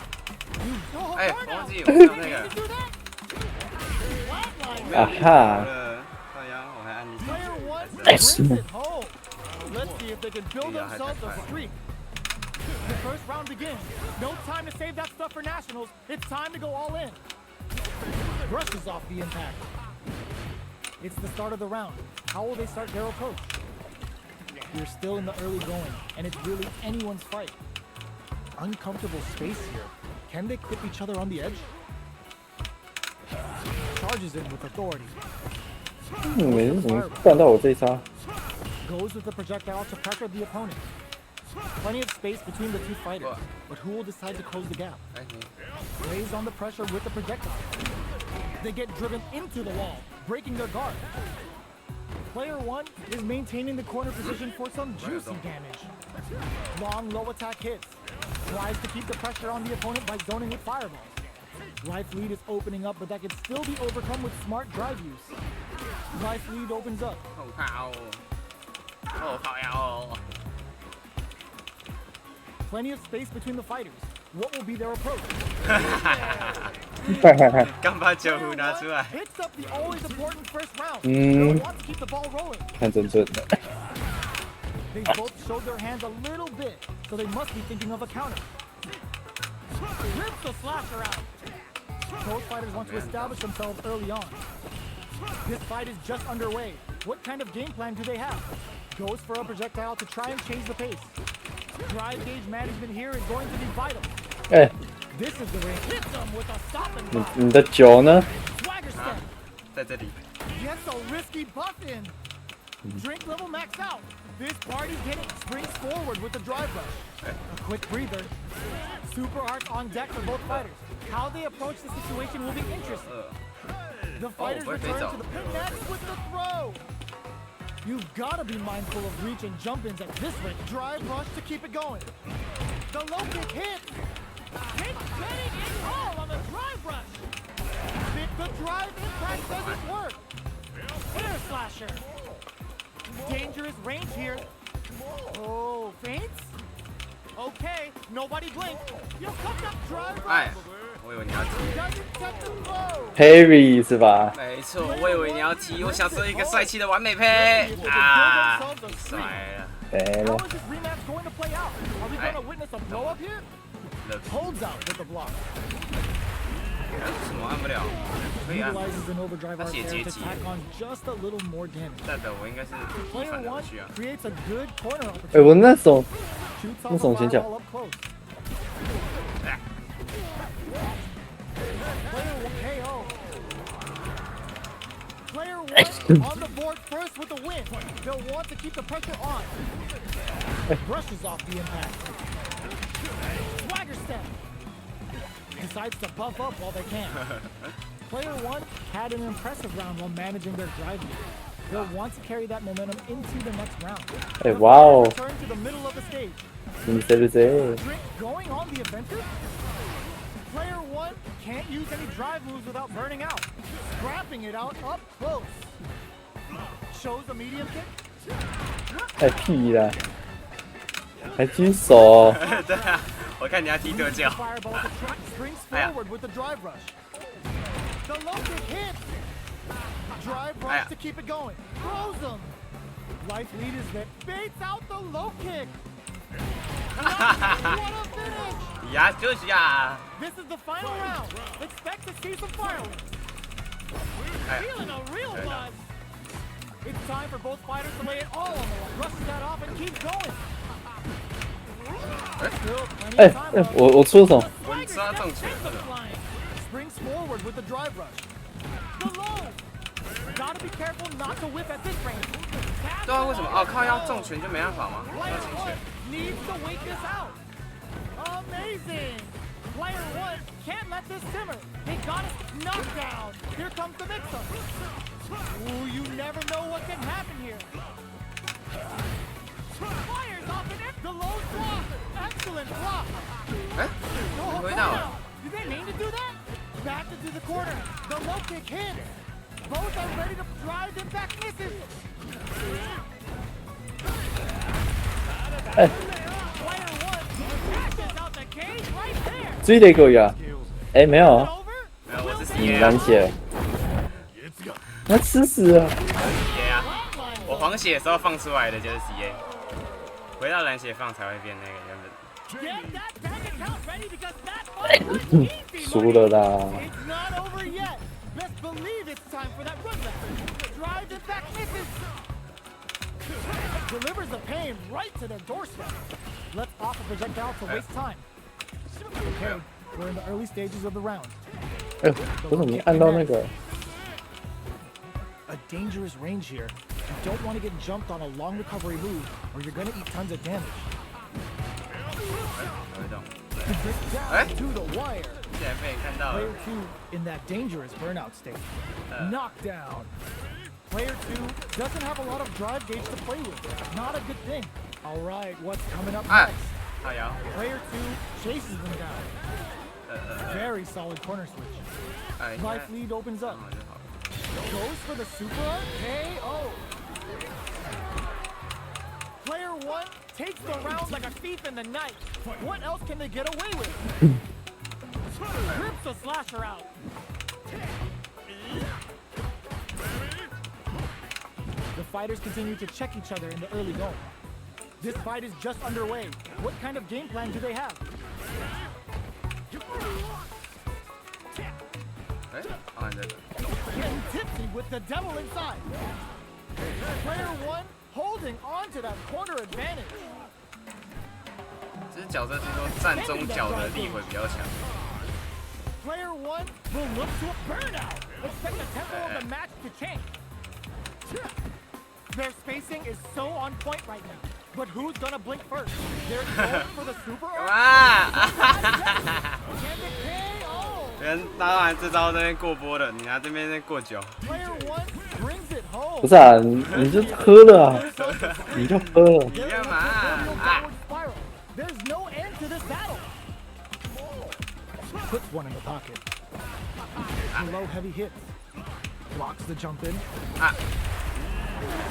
You 哎， burn 我忘 out! 记我用那 Can 个 you do that? Flatline. 啊哈，靠腰，我还按你 Player one 哎 brings 是吗 it home. Let's see if they can build Yeah, I themselves a tried. streak. The first round begins. No time to save that stuff for nationals. It's time to go all in. Brushes off the impact. It's the start of the round. How will they start their approach? We're still in the early going, and it's really anyone's fight. Uncomfortable space here. Can they clip each other on the edge? Charges in with authority. 你是怎么干到我这一杀？ Goes with the projectile to pressure the opponent. Plenty of space between the two fighters, but who will decide to close the gap? 哎，你 Lays on the pressure with the projectile. They get driven into the wall, breaking their guard. Player one is maintaining the corner position for some juicy damage. Long low attack hits. Tries to keep the pressure on the opponent by zoning with fireballs. Life lead is opening up, but that can still be overcome with smart drive use. Life lead opens up. 好靠，好靠腰。 Plenty of space between the fighters. What will be their approach? 刚把酒壶拿出来。 Picks up the always important first round. Mm. They want to keep the ball rolling. 看真准的， They both showed their hands a little bit, so they must be thinking of a counter. Rips the slasher out. Both fighters want to establish themselves early on. This fight is just underway. What kind of game plan do they have? Goes for a projectile to try and change the pace. Drive gauge management here is going to be vital. 哎， This is the ring. Hits them with a stop and 你 drop. 你的酒呢？ Swagger step. 在这里。 Gets a risky buff in. Drink level maxed out. This party's getting springs forward with the drive rush. A quick breather. Super arcs on deck for both fighters. How they approach the situation will be interesting. The fighters where'd they return go? to the pin next with the throw. You've got to be mindful of reach and jump-ins at this rate. Drive rush to keep it going. The low kick hits. Getting it all on the drive rush. The drive impact doesn't work. Air slasher. Dangerous range here. Oh, feints? Okay, nobody blink. You cut that drive 哎 rush. 我以为你要踢。 Doesn't set the throw. Heavy 是吧？没错，我以为你要踢，我想说一个帅气的完美配啊，帅了。对 How 了， is this rematch going to play out? Are we going to witness a blow up here? Holds out with the block. 什么按不了？可以按。 Utilizes an overdrive art 写 there 阶 to 级。 tack on just a little more damage. 但的我应该是反 Player 的 one 去啊。 creates a good corner 哎， opportunity. 我那种 Shoots 那 off a 种先讲 fireball up close. 哎 Player one KO. Player one on the board first with the win. They'll want to keep the pressure on. Brushes off the impact. Swagger step. Decides to buff up while they can. Player one had an impressive round while managing their drive lead. They'll want to carry that momentum into the next round. 哎 The 哇哦 fighters，return to the middle of the stage. 你是不是？ Drink going on the offensive? Player one can't use any drive moves without burning out. Scrapping it out up close. Shows a medium kick. 太屁了，还举手，对啊，我看你要踢多久 Uses the？fireball to track springs forward with the drive rush. The low kick hits. Drive rush to keep it going. Throws him. Life lead is that baits out the low kick. What a finish! 呀，就是呀。 This is the final round. Expect to see some fireworks. 哎， Feeling a real buzz. It's time for both fighters to lay it all on the line. Rushes that off and keeps going. Still plenty 哎 of time 哎， left. 我出了什么？ 我 Swagger 知道 step 中拳 sends 了 them。flying. Springs forward with the drive rush. The low. Gotta be careful not to whip at this range. 对啊，为什么？哦，靠腰中拳就没办法吗？要 Player 进 one 拳。 needs to wait this out. Amazing. Player one can't let this simmer. They got it knocked down. Here comes the mix-up. Ooh, you never know what can happen here. Fires off an the low block. Excellent block. 哎，没回到啊。 Did they mean to do that? Back into the corner. The low kick hits. Both are ready to drive them back. Misses. 哎， Player one catches out the cage right there. 追了一个呀！哎，没有啊， Over. 没有，我是你 CA 啊蓝血，那吃死了。 ，CA 啊。我黄血的时候放出来的就是 CA， 回到蓝血放才会变那个原本。 Get that bank account ready because that fight was easy. 输了啦！ It's not over yet. Best believe it's time for that run back. Drives it back, misses. Delivers the pain right to their doorstep. Let's off a projectile to waste time. Okay, we're in the early stages of the round. 哎，我怎么没按到那个？ A dangerous range here. You don't want to get jumped on a long recovery move, or you're going to eat tons of damage. 有一种， Down to the wire. 竟然被你看到了 Player 2 in that dangerous burnout state. Knockdown. Player 2 doesn't have a lot of drive gauge to play with. Not a good thing. All right, what's coming up 啊 next?，靠摇， Player 2 chases them down. Very solid corner switch. 哎， Life lead opens 这 up. 样就好。 Goes for the super KO. Player 1 takes the round like a thief in the night. What else can they get away with? Rips the slasher out. The fighters continue to check each other in the early going. This fight is just underway. What kind of game plan do they have? 哎，好，你这个。 Getting tipsy with the devil inside. Player 1 holding on to that corner advantage. 这角色听说站中脚的力会比较强。 Player 1 will look to a burnout. Expect the tempo of the match to change. Their spacing is so on point right now. But who's gonna blink first? They're going for the super 干 arc. 嘛？ Can they KO? 别人打完这招在那边过波的，你拿这边在过脚。 Player 1 brings it home. 不是啊，你就喝了啊，你就喝了。 你干嘛啊？ Spiral. There's no end to this battle. Puts one in the pocket. Low heavy hits. Blocks the jump in.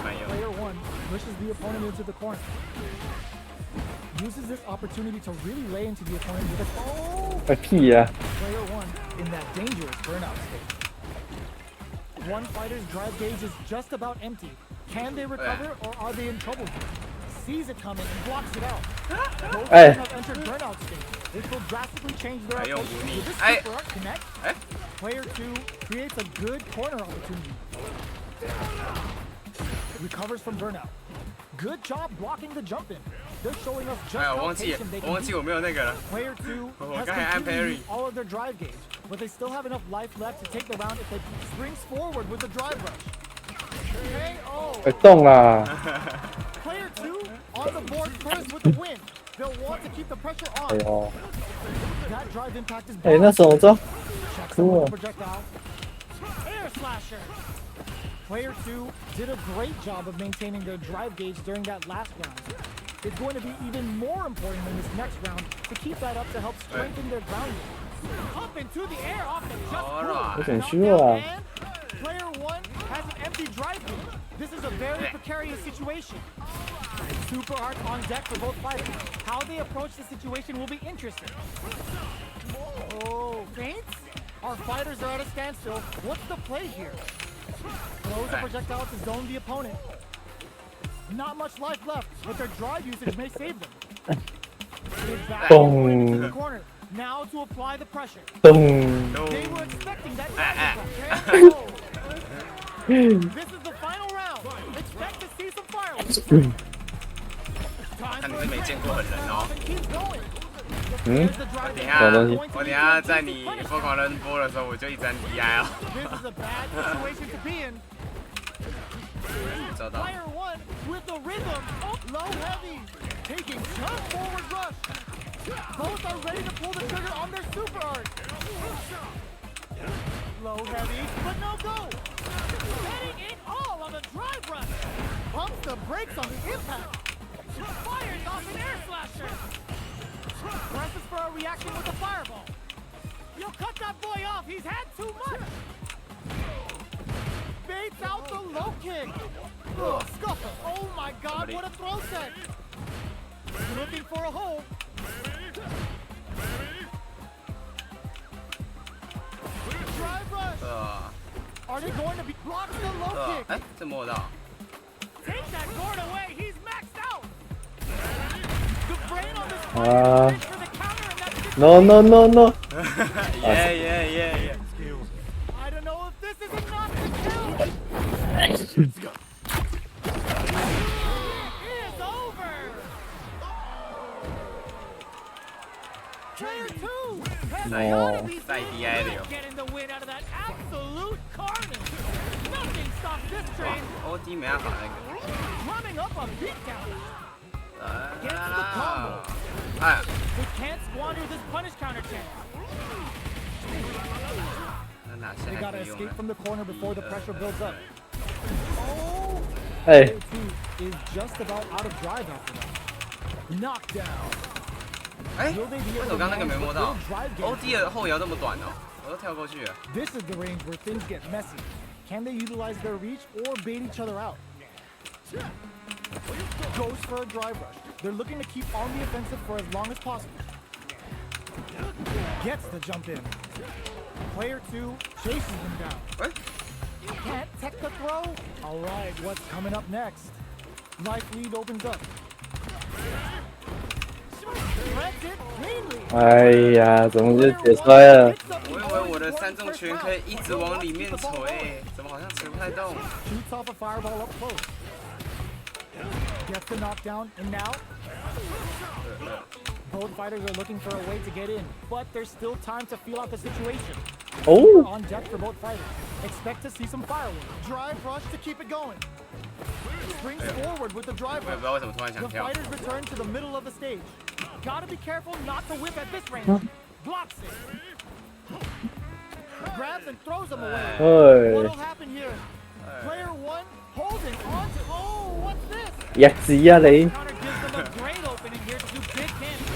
没有。 Player 1 pushes the opponent into the corner. Uses this opportunity to really lay into the opponent with a oh! 个屁呀！ Player 1 in that dangerous burnout state. One fighter's drive gauge is just about empty. Can they recover or are they in trouble here? Sees it coming and blocks it out. Both Hey. have entered burnout state. This will drastically change their Hey, yo, approach. Mooney. Will this Hey. super arc connect? Hey. Player 2 creates a good corner opportunity. Recovers from burnout. Good job blocking the jump in. They're showing us just 哎，我 how 忘记 patient they 我 can 忘记 be. 我没有那个了。 Player 2 我 has 刚才按 completely parry。 used all of their drive gauge, but they still have enough life left to take the round if they springs forward with the drive rush. KO. 快动啦！ Player 2 on the board first with the win. They'll want to keep the pressure 哎 on. 呦， That drive impact is 哎，那 blocked. 什么招？ Checks them with Cool. the projectile. Air slasher. Player 2 did a great job of maintaining their drive gauge during that last round. It's going to be even more important in this next round to keep that up to help strengthen their ground game. Up into the air off the just Alright. 有点虚弱啊！ and player 1 has an empty drive gauge. This is a very precarious situation. Super arc on deck for both fighters. How they approach the situation will be interesting. Oh, feints? Our fighters are at a standstill. What's the play here? Throws a projectile to zone the opponent. Not much life left, but their drive usage may save them. They back into the corner. Now to apply the pressure. 咚！ They were expecting that drive attack. This is the final round. Expect to see some fireworks. Time 看你 for 是 a 没见过的人哦。 and keep going. 嗯， Here's the drive 等一 attack. 下，什么东西我等一下在你疯狂扔波的时候，我就一直按 DI 哦。 This is a bad situation to be in. 找到。 Player 1 with the rhythm. Oh, low heavy. Taking jump forward rush. Both are ready to pull the trigger on their super art. Low heavy, but no go. Getting it all on the drive rush. Pumps the brakes on the impact. Fires off an air slasher. Presses for a reaction with a fireball. You'll cut that boy off. He's had too much. Baits out the low kick. Ugh, scuffle. Oh my God, what a throw set. Looking for a hole. Drive rush. Are they going to be blocked the low kick? 哎，这摸得到。 Take that gourd away. He's maxed out. The brain on this Ah. fighter for the counter and that's No no no no. Yeah. I don't know if this is enough to kill. It is over. Player 2 has No. gotta be Sai DI 了。 getting the win out of that absolute carnage. Nothing stops this train. OD 没办法那个。 Running up a beatdown. 哎， They can't squander this punish counter chance. 那哪些 They 还 gotta 可以用 escape 呢？ from the corner before the pressure builds up. Oh, 哎 Player 2 is just about out of drive after that. Knockdown. 哎， Will they be 为什 able 么 to 刚刚那个 land 没 the 摸到 little drive game? ？OD 的后摇这么短哦，我都跳过去了。 This is the range where things get messy. Can they utilize their reach or bait each other out? Goes for a drive rush. They're looking to keep on the offensive for as long as possible. Gets the jump in. Player 2 chases him down. 哎， Can't tech the throw. All right, what's coming up next? Life lead opens up. Threads it cleanly. 哎呀，怎么就解摔了？我以为我的三重拳可以一直往里面锤，怎么好像锤不太动？ Shoots off a fireball up close. Gets the knockdown, and now both fighters are looking for a way to get in, but there's still time to feel out the situation. 哦， On deck for both fighters. Expect to see some fireworks. Drive rush to keep it going. Springs forward with the drive 我也不 rush. 知道为什么突然 The 想跳。 fighters return to the middle of the stage. Gotta be careful not to whip at this range. Blocks it. Grabs and throws him away. 哎 What'll，happen here? Player 1 holding on to. Oh, what's this? 呀子呀你， Counter gives them a great opening here to do big damage.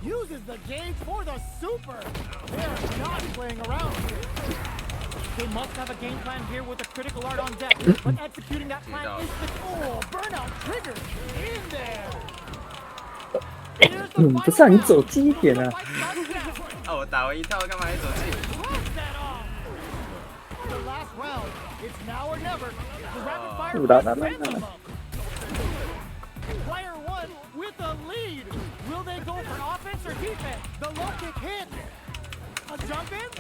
Uses the gauge for the super. They are not playing around here. They must have a game plan here with a critical art on deck, but executing that plan is the burnout trigger in there. Here's the 不是啊，你 final 走 round. 近一点啊！ Fight starts now. 啊，我打完一套，干嘛还走近？ Close that off. The last round. It's now or never. The rapid fire Ooh, that- press that- sends them up. Player 1 with the lead. Will they go for offense or defense? The low kick hit. A jump in.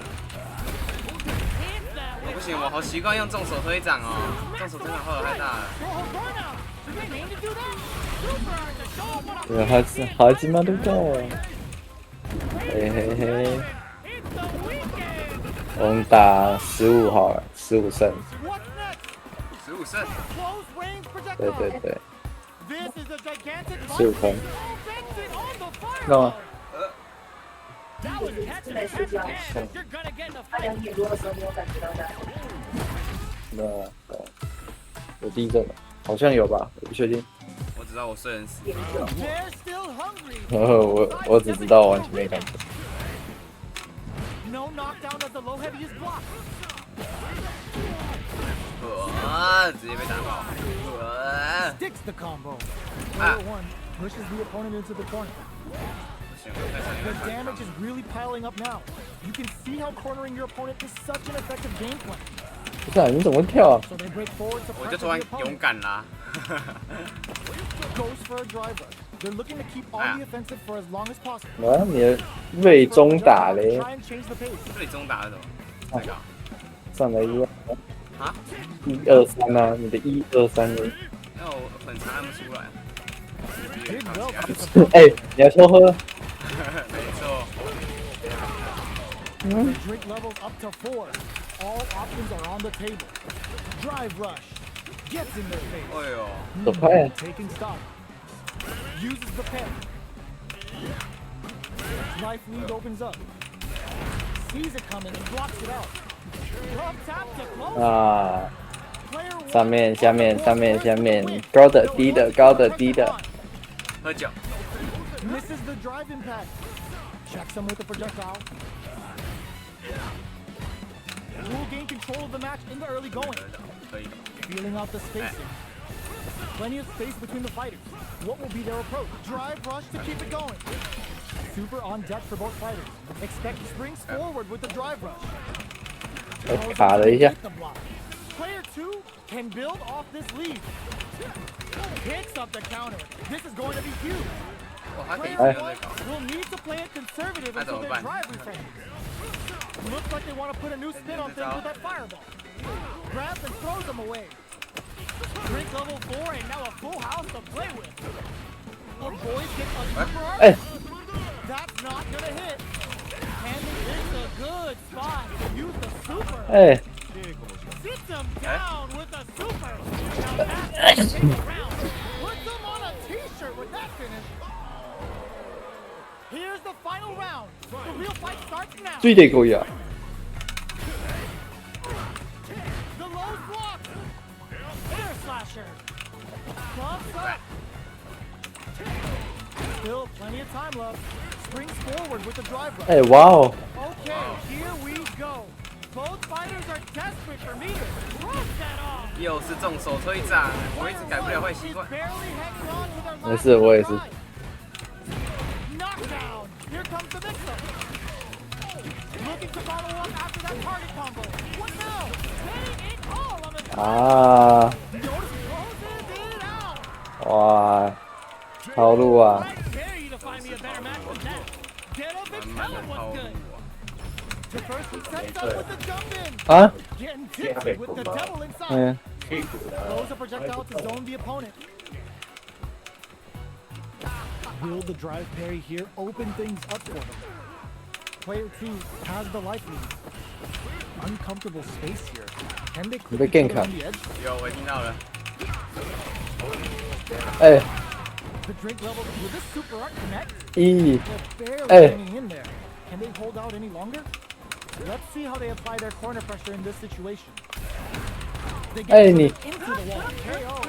Hit that 不 with 行，我好习惯用重手推掌哦，重手推掌后太大了。 throw a burnout. Do they mean to do that? Super art to show them what a 对，하지 말고。 嘿嘿嘿， It's the weekend. 我们打15好了，15胜。 What's next? 15胜， Close range 对 projectile. 对对， This is a gigantic 15分。 Vents it on the fire. 干嘛？ That was catch and catch and you're gonna get in a 他 fight. 2点多的时候，你有感觉到他？那有地震了，好像有吧，我不确定。我知道我睡人死。 They're still hungry. 我只知道，完全没感觉。 No knockdown as the low heavy is blocked. 直接被打爆。 Sticks the combo. Ah. Player 1 pushes the opponent into the corner. 不行，我太想 The 要 damage is really piling up now. You can see how cornering your opponent is such an effective game plan. 不是啊，你怎么会跳啊？ So they break forward to 我 pressure 就突 the 然勇 opponent. 敢啦。 Goes for a drive rush. They're looking to keep on the offensive for as long as possible. 啊，你的瑞中打嘞， Try and change the pace. 这里中打是什么？那个啊上来啊？ 123啊，你的123呢？因为我很常按不出来。 Did well to get the 哎，你要说喝？没错， drink levels up to 4. All options are on the table. Drive rush. Gets in their face. 哎呦，走开啊！ Taking stock. Uses the pin. Life lead opens up. Sees it coming and blocks it out. Love tap to close. 啊， Player one 上面、下面、上面、下面，高的、低的、高的、低的。喝酒， misses the drive impact. Checks him with the projectile. Will gain control of the match in the early going. 可以。 Feeling out the spacing. Plenty of space between the fighters. What will be their approach? Drive rush to keep it going. Super on deck for both fighters. Expect springs forward with the drive rush. 卡了一下。 The block. Player 2 can build off this lead. Picks up the counter. This is going to be huge. 哇，他可以 Player 这样 1 在搞。 will need to play it conservative until their drive reframes. Looks like they want to put a new spin on things with that fireball. Grabs and throws them away. Drink level 4 and now a full house to play with. The boys get a super arc. Hey. That's not gonna hit. And it's a good spot to use the super. 哎， Sits him down with a super. Now that's gonna take a round. Puts him on a t-shirt with that finish. Here's the final round. The real fight starts now. 追得够呀！ The low block. Air slasher. Bumps up. Still plenty of time left. Springs forward with the drive rush. 哎，哇哦！ Okay, here we go. Both fighters are desperate for meters. Cross that off. 又是这种手推掌，我一直改不了坏习 Is 惯。 barely hanging on to their 没 last 事，我也是。 drive. Knockdown. Here comes the mix-up. Looking to follow up after that target combo. What now? Getting it all on the 啊， Yoda closes it out. 哇，套路啊！ I dare you to find me a better match than that. Get up and 满 tell 满的 him 套 what's 路 good. 啊！ To first he sets up with the jump in. 啊， Getting tipsy with the devil inside. 嗯， Throws a projectile to zone the opponent. Will the drive parry here open things up for them? Player 2 has the life lead. Uncomfortable space here. Can they clip They each can other on cut. the edge? 有，我听到了。哎， The drink level, will this super art connect? 一， They're barely Hey. hanging in there. Can they hold out any longer? Let's see how they apply their corner pressure in this situation. They get Hey, driven你 into the wall. KO.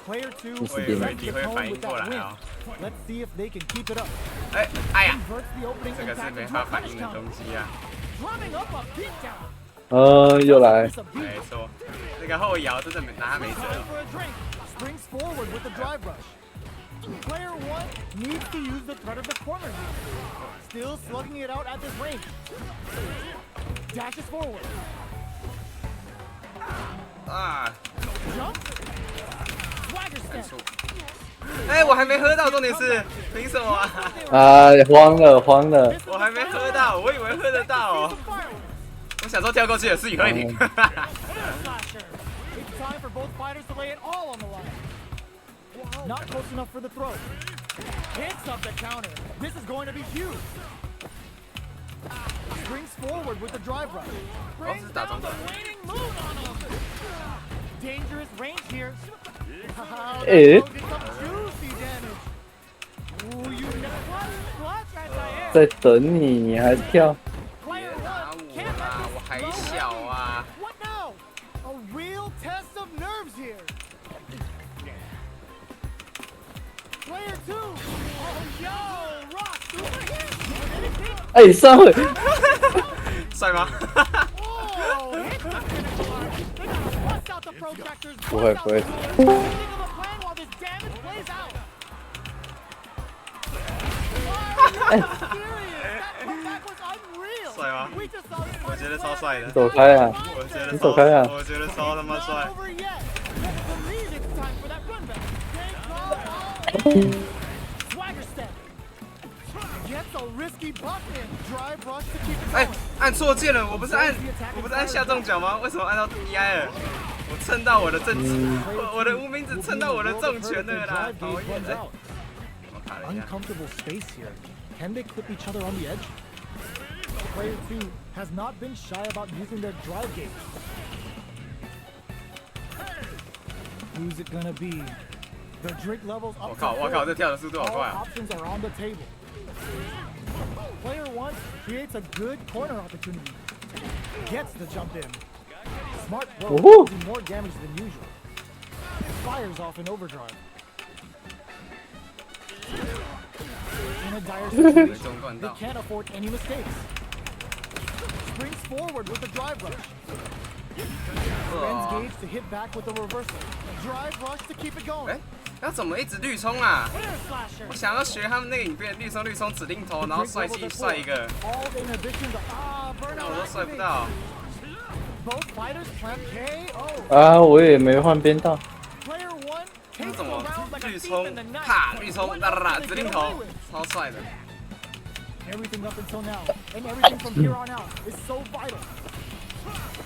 Player 2 你 我以为 sets 你 the 会 tone 反应 with 过 that 来 win. 哦。 Let's see if they can keep it up. 哎，哎呀， Converts the opening 这个是 impact 没 into 法 a 反 punish 应的 counter. 东西啊。 Drumming up a beatdown. 又来 Piece of beat. 没错，那个后摇真的没拿他没辙 Time。for a drink. Springs forward with the drive rush. Player 1 needs to use the threat of the corner here. Still slugging it out at this range. Dashes forward. 啊， Jump. Swagger 没 step. 错。哎，我还没喝到，重点是凭什么啊？啊，慌了慌了，我还没喝到，我以为喝得到哦。 我想说跳过去的是宇慧玲。 Air slasher. It's time for both fighters to lay it all on the line. Not close enough for the throw. Hits up the counter. This is going to be huge. Springs forward with the drive rush. Brings is that down the on the- waning moon on him. Dangerous range here. Wow, Eh? that did some juicy damage. Ooh, you clutch anti-air. 在等你，你还跳？ Player 打 1 我 can't 啦， let 我 this 还 slow 小 down. 啊。 What now? A real test of nerves here. Player 2. Oh, yo, Rock super hit. 哎，上回帅吗？ Oh, hits the finish line. They gotta bust out the projectors. 不会 bust out 不会 the doors. Think of a plan while this damage plays out. Wow, you're serious. That comeback was unreal. 帅吗？ We just saw this 我觉得超帅的。走开啊！我觉得你走开啊我觉得超他妈 Not 帅。 over yet. Believe it's time for that run back. Take off. Swagger step. Gets a risky buff in. Drive rush to keep it 哎 going.，按错键了，我不是按下中脚吗？为什么按到 DI 了？我蹭到我的正我的无名指蹭到我的重拳了啦！讨厌的。我卡了一下。 Uncomfortable space here. Can they clip each other on the edge? Player 2 has not been shy about using their drive gauge. Who's it gonna be? The drink levels 我 up 靠， to 我靠， full. 这跳的速度好 All 快啊！ options are on the table. Player 1 creates a good corner opportunity. Gets the jump in. Smart throw Woohoo! doing more damage than usual. Fires off in overdrive. In a dire 最 situation, 终断 they 道， can't afford any mistakes. Springs forward with the drive rush. Ends 哦 gauge to hit back with the reversal. Drive rush to keep it going. 哎，要怎么一直绿冲啊？ Clear slasher. 我想要学他们那个影片，绿冲指令头，然后帅气帅一个， All inhibitions. 那 Burnout 我都帅不 activated. 到。 Both fighters plant KO. 啊，我也没换边道。 Player 1这 takes 怎 the 么 round like a 绿 thief 冲 in the night. 啪绿冲哒哒哒 What 指 else 令 did they 头 get away with?，超帅的。 Everything up until now, and everything from here on out is so vital.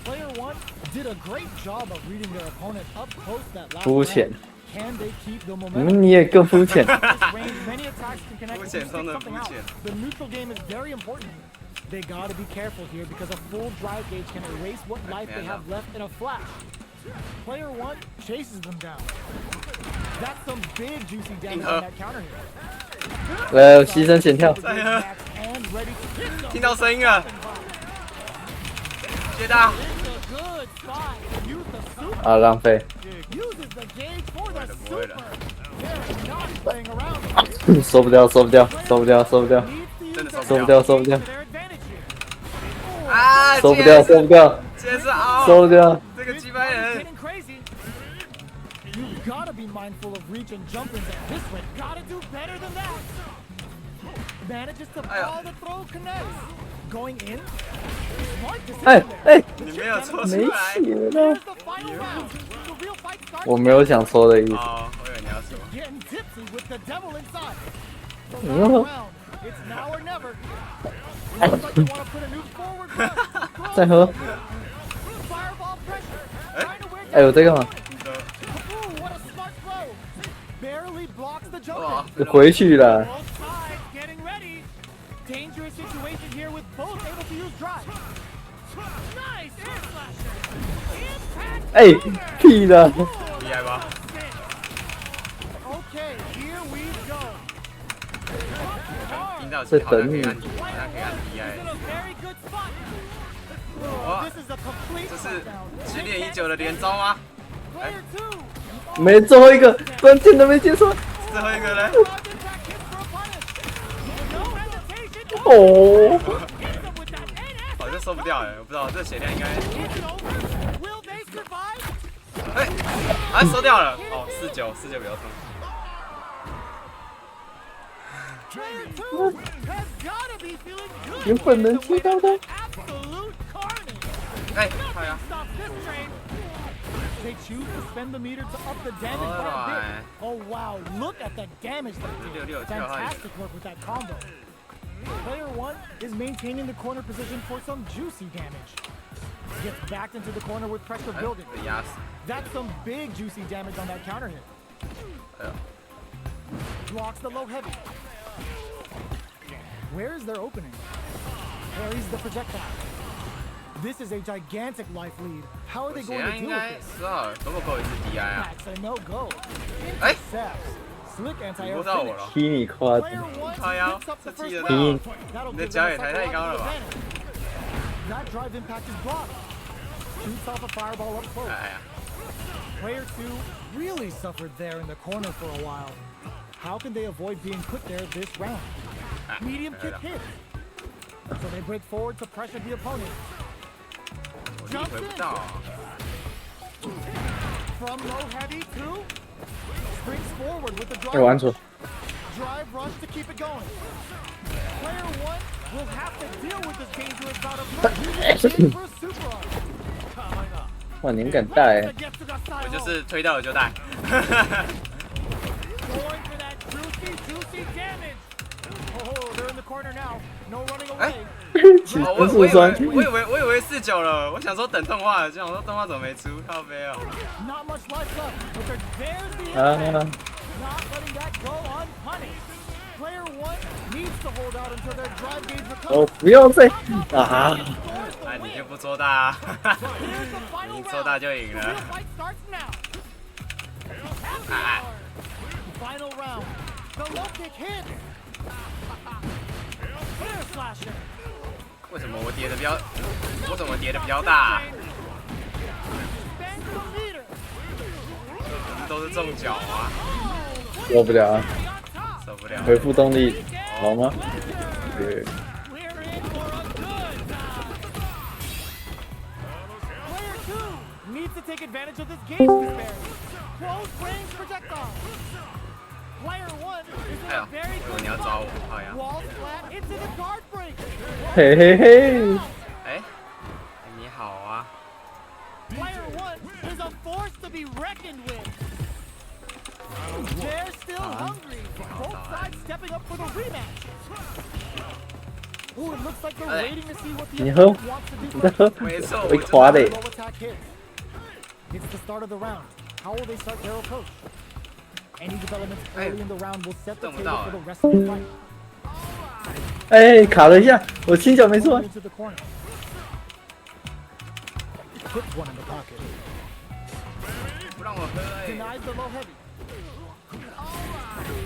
Player 1 did a great job of reading their opponent up close that last 肤浅 round. Can they keep the 你 momentum? 们你也更肤浅。 At this range, many attacks can connect膚 if 淺 you stick 中的 something 膚 out. 淺。 The neutral game is very important. They gotta be careful here because a full drive gauge can erase what life they have left in a flash. Player 1 chases them down. That's some big juicy damage on that counter hit. 牺牲前跳。 And ready to hit them. 听到声音了，接到， It's a good spot to use the super. 啊，浪费。 Uses the gauge for the super. They're not playing around. 收不掉，收不掉，收不掉，收不掉， Needs to 真的 use 收 their 不收不掉，收不掉 to，their advantage here. 啊，收不掉，收不掉，竟然是凹，收不掉。这个鸡掰人， Getting crazy. You've got to be mindful of reach and jump ins at this rate. Got to do better than that. Manages to follow the throw connects. Going in. Smart 哎 decision there. 哎，你没有戳出没来。血了 Here's。the final round. The real fight starts. 我没有想说的意思。哦，我以为你要说。 Getting tipsy with the devil inside. The Oh. last round. It's now or never. Looks like you want to put a nuke forward. but 再喝。 Fireball pressure. Trying to wear 哎，我在干嘛？ Ooh, what a smart throw! Barely blocks the jump 哇 in.，回去了。 Both sides getting ready. Dangerous situation here with both able to use drive. Nice air slasher. Impact. 哎，屁的。厉害吧？ Okay, here we go. 听到是好像可以按，好像可以按 D Is I。 in a very good spot. 哇 This is a complete 这是 letdown. 训练已久的连招吗？ Player 2. 没最后一个，关键都没结束。最后一个呢？ Dodge impact hits for a punish. No hesitation. 哦， Hits him with that NS. 好像收不掉哎，我不知道这血量应该， Is it over? Will they survive? 哎，啊收掉了，哦49比较痛。 Player 2 has gotta be feeling good. 原本能接到的。 Absolute carnage. 哎，好呀， Stop this train. They choose to spend the meter to up the damage by a bit. Alright. Oh wow, look at the damage that did. 6-6 Fantastic work with that combo. Player 1 is maintaining the corner position for some juicy damage. Gets backed into the corner with pressure 哎 building. 被压死。 That's some big juicy damage on that counter hit. 哎呦， Blocks the low heavy. Where is their opening? Parries the projectile. This is a gigantic life lead. How are 我 they 血 going 量 to 应 deal 该 with this? 12，够不够一次 D I 啊？ That's a no-go. 哎， Intercepts. Slick 你 anti-air 摸到我 finish. 了。踢你夸 Player 张。 1 靠腰， picks up the 这 first 踢得 round. 到。 That'll 你的 give 脚 them 也抬太高了 psychological 吧？ advantage. That drive impact is blocked. Shoots off a fireball up close. 哎呀， Player 2 really suffered there in the corner for a while. How can they avoid being put there this round? 啊 Medium 没 kick 了 hit. So they break forward to pressure the opponent. 我力回不到。 From low heavy to springs forward with the 哎，玩 drive. 错。 Drive rush to keep it going. Player 1 will have to deal with this dangerous bout of luck. For a super arm. 哇，你很敢带 To 欸。 get to the side 我就 hole. 是推到我就带。 Going for that juicy damage. Oh, they're in the corner now. No running 哎 away. 起哦，身速酸。我以为49了，我想说等动画，就想说动画怎么没出，靠背哦。 Not much life left, but there's the 啊 impact. Not letting that go unpunished. Player 1 needs to hold out until their drive gauge 哦， recovers. 不要再啊！ Scores the 哎，你 win. 就不做大， Here's the final 你做大 round. 就赢 The real 了。 fight starts now. 哎， Final round. The low kick hits. Air slasher. 为什么我怎么跌的比较大？ Bend the meter. 都是中脚啊，受不了啊！ 受不了。恢复动力好吗？对， We're in for a good time. Player 2 needs to take advantage of this gauge disparity. Close range projectile. Player 1 is in 哎 a 呦， very 我以为 good 你要抓我，好 position. 呀。 Wall flat into the guard break. 嘿嘿嘿，哎，你好啊。 Player 1 is a force to be reckoned with. They're still hungry. Both sides stepping up for the rematch. Ooh, it looks like they're waiting to see what the 你喝， opponent wants to 你 do 在 first. 喝，没错，会滑的。 Low attack hits. It's the start of the round. How will they start their approach? Any developments early in the round will set the table for the rest of the fight. 哎，卡了一下，我轻脚没错 Into the corner. Puts one in the pocket. 不让我喝哎。 Denies the low heavy.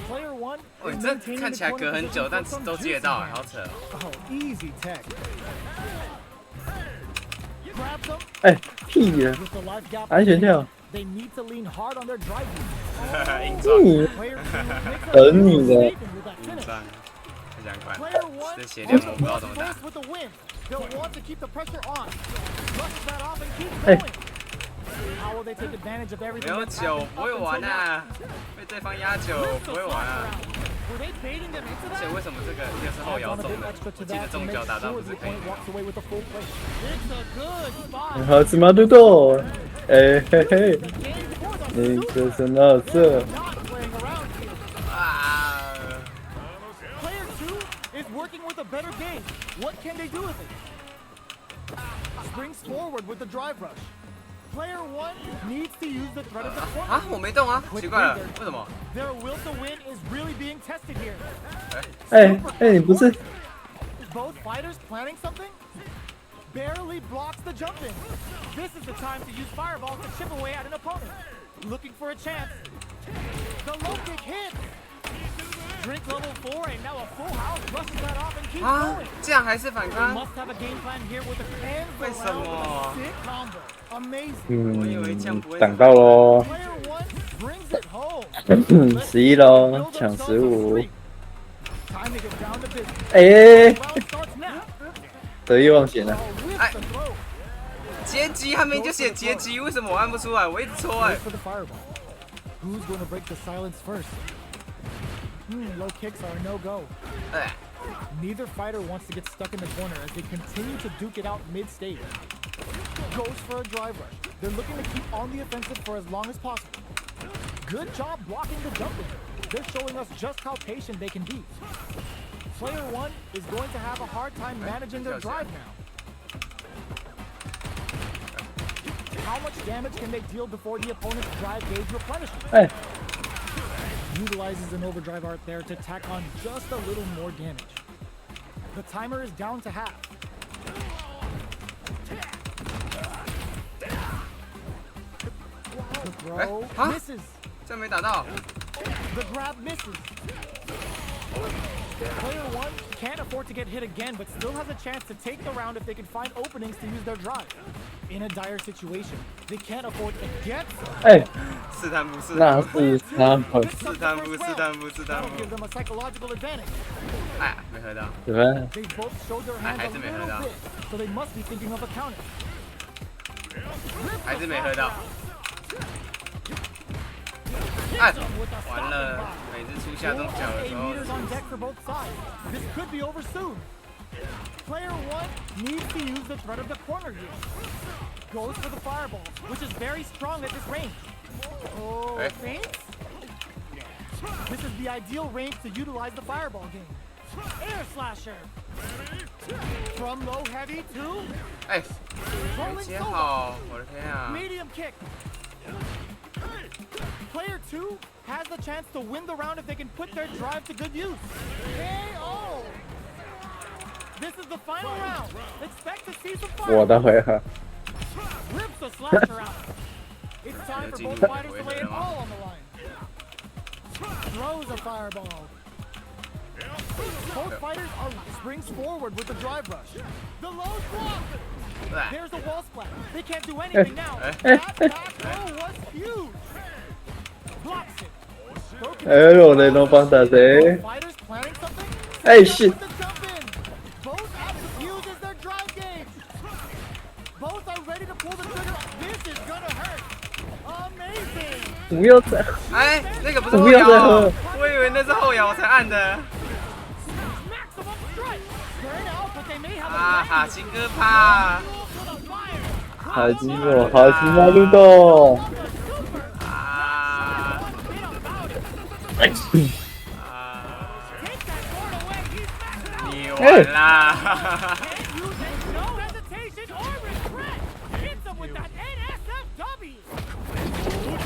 Player 1哦， is 你这 maintaining 看 the 起来 corner 隔很久， position 但 for some 都接得 juicy 到哎， match. 好扯哦。 Oh, easy tech. Grab them 哎，屁呀！ with the life gap. 安全跳， They need to lean hard on their drive. 硬撞，你 Player 2 makes a 等你的 statement with that 硬 finish. 撞，很想快。 Player 1这血量我不知道怎么打 first。with the win. They'll want to keep the pressure on. Rush that off and keep Hey. going. How will they take advantage of 没 everything 有 that's 酒 happened 不会 up 玩 until now? 啊，被对方压酒 Lift 不 the 会玩 slash 啊。 around. Were they baiting them into 而且 that? 为什么这个又是后 Adds 摇 on a 中 bit 的？ extra 我 to 记得 that to 中 make 脚打 sure 不 the 是可以 opponent 吗？ walks away with a full plate. It's a good spot. 好吃吗，豆豆？哎嘿嘿， The game for the 你 super 这是垃圾。 not playing around here. 啊！ Player 2 is working with a better game. What can they do with it? Springs forward with the drive rush. Player 1 needs to use the threat of the 啊， corner. 我没动啊，奇怪了，为什么？ Their will to win is really being tested here. 哎哎，你不是 Both fighters planning something? Barely blocks the jump in. This is the time to use fireball to chip away at an opponent. Looking for a chance. The low kick hits. Drink level 4 and now a full house rushes that off and keeps 啊 going.，这样还是反 They 刚？ must have a game plan here with a hands 为什 around 么 with a sick combo. Amazing. 嗯，挡到喽， Player 1 brings it home. 11喽，抢15。 Time to get down to business. 哎， Round starts now. 得意忘形了。 Oh, with 哎 the throw. 截击，他明明就写截击，为什么我按不出来？我一直戳哎 Wait。for the fireball. Who's going to break the silence first? Low kicks are a no-go. 哎， Neither fighter wants to get stuck in the corner as they continue to duke it out mid-stage. Goes for a drive rush. They're looking to keep on the offensive for as long as possible. Good job blocking the jump in. They're showing us just how patient they can be. Player 1 is going to have a hard time managing their drive now. How much damage can they deal before the opponent's drive gauge replenishes? 哎， Utilizes an overdrive art there to tack on just a little more damage. The timer is down to half. The throw huh? misses. 这没打到。 The grab misses. Player 1 can't afford to get hit again, but still has a chance to take the round if they can find openings to use their drive. In a dire situation, they can't afford to get some. 哎，试探不试那探不？是他们试探不试探不试探 That'll 不 give？them a psychological advantage. 哎呀，没喝到。怎么？ They both showed their hands a 还是没喝到。 little bit, so they must be thinking of a counter. 还是没喝到。哎，完了！每次出下中脚的时 8 候， meters on deck for both sides. This could be over soon. Player 1 needs to use the threat of the corner here. Goes for the fireball, which is very strong at this range. Oh, Eh? feints? This is the ideal range to utilize the fireball game. Air slasher. From low heavy to 哎，没 rolling 接 solo. 好，我的天啊！ Medium kick. Player 2 has the chance to win the round if they can put their drive to good use. KO! This is the final round. Expect to see some 我 fire. 的回合， Rips the slasher out. It's time for both fighters to lay it all on the line. Throws a fireball. Both fighters are springs forward with the drive rush. The low block. There's a wall splat. They can't do anything now. That back throw was huge. Blocks it. no帮打谁？ Fighters planning something. 哎 shit！ The jump in. Both have to use as their drive game. Both are ready to pull the trigger. This is gonna hurt. Amazing. 不要再，哎，那个不是后不要再摇喝哦，我以为那是后摇我才按的。 Maximum strike. Burn out, but they may have 啊哈，新哥怕。好寂寞，好寂寞，路豆。啊。你完啦！ no hesitation or regret. Hits them with that NSFW.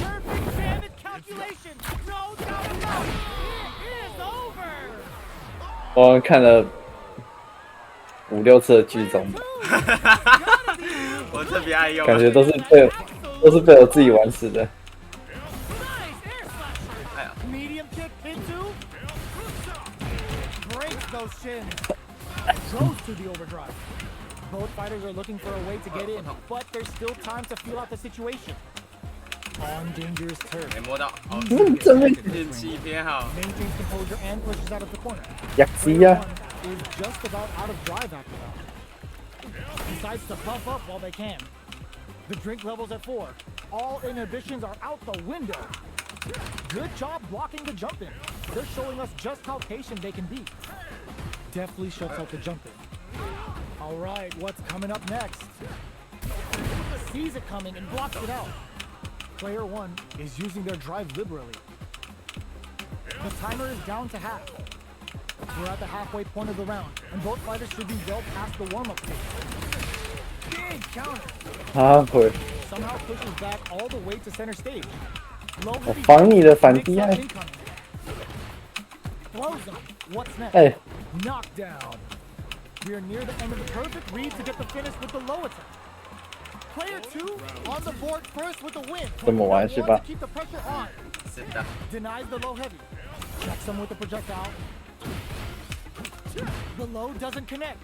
Perfect damage calculation. No doubt about it. It is over. 我看了5、6次的剧中，我特别爱用，感觉都是被我自己玩死的。 Medium kick into. Breaks those shins. Goes to the overdrive. Both fighters are looking for a way to get in, but there's still time to feel out the situation. On dangerous turf. 没摸到，好，真的运气偏好。 Maintains composure and pushes out of the corner. 呀西呀！ Is just about out of drive after that. Decides to puff up while they can. The drink level's at 4. All inhibitions are out the window. Good job blocking the jump in. They're showing us just how patient they can be. Definitely shuts out the jump in. All right, what's coming up next? Sees it coming and blocks it out. Player 1 is using their drive liberally. The timer is down to half. We're at the halfway point of the round, and both fighters should be well past the warm-up phase. Big counter. 啊，会， Somehow pushes back all the way to center stage. Low 我 heavy 防你的反 mix 击 up 啊！ incoming. Throws them. What's next? 哎， Knockdown. We are near the end of the perfect read to get the finish with the low attack. Player 2 on the board first with the win. 这么玩是吧 To keep the pressure on. 是的， Denies the low heavy. Checks him with the projectile. The low doesn't connect.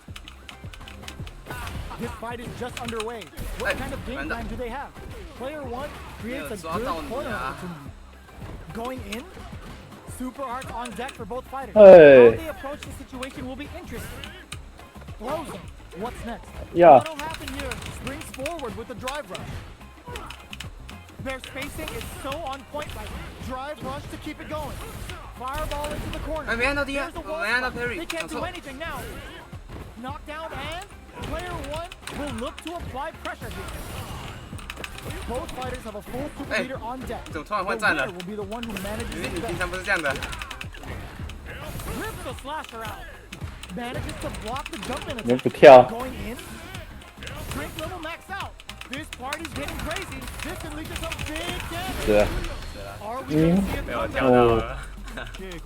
This fight is just underway. What kind of game plan do they have? Player 1 creates a good corner opportunity. Going in, super arts on deck for both fighters. How Hey. they approach the situation will be interesting. Throws him. What's next? Yeah. What'll happen here? Springs forward with the drive rush. Their spacing is so on point, like drive rush to keep it going. Fireball into the corner. 哎，没按到第二， There's a 我 wall 没按到 spot. parry， They 搞 can't do 错。 anything now. Knockdown and player 1 will look to apply pressure here. Both fighters have a full super Hey. leader on deck. 怎么突然 The 换站了 winner？will be the one who manages 因为 it 你平 best. 常不是这样的。 Rips the slasher out. Manages to block the jump in 你们 attack. 不跳， Going in. Drink level max out. This party's getting crazy. This can lead to some big damage. 是啊， Are we gonna see a 被我 comeback? 跳到了。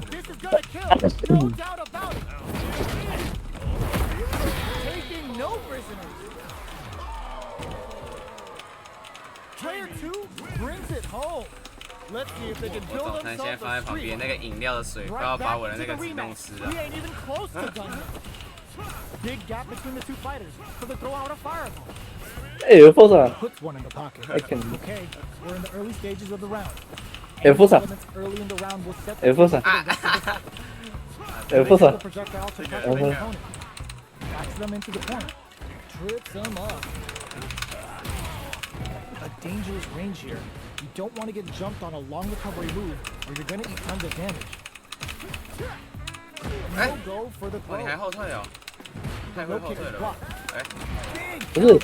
This is gonna kill. No doubt about it. Taking no prisoners. Player 2 brings it home. Let's see if they can 我 build 早餐现在 themselves 放在 a 旁边， streak. 那个饮料的水快 Right 要把 back 我的那 into 个 the 自动 rematch. 吃 We 了。 ain't even close to done yet. Big gap between the two fighters, so they throw out a fireball. 哎，有副上， Puts one in the pocket. I can- Okay, we're in the early stages of the round. 哎，副上， Elements early in the round will set 哎，副上， 啊！ 哎，副 the 上， projectile to pressure Uh-huh. the opponent. Backs them into the corner. Trips them up. A dangerous range here. You don't want to get jumped on a long recovery move, or you're gonna eat tons of damage. 哎 No go for the 哦，你还 throw. 后退哦，太会 Low 后 kick 退 is 了。 blocked. 哎， Big 不是，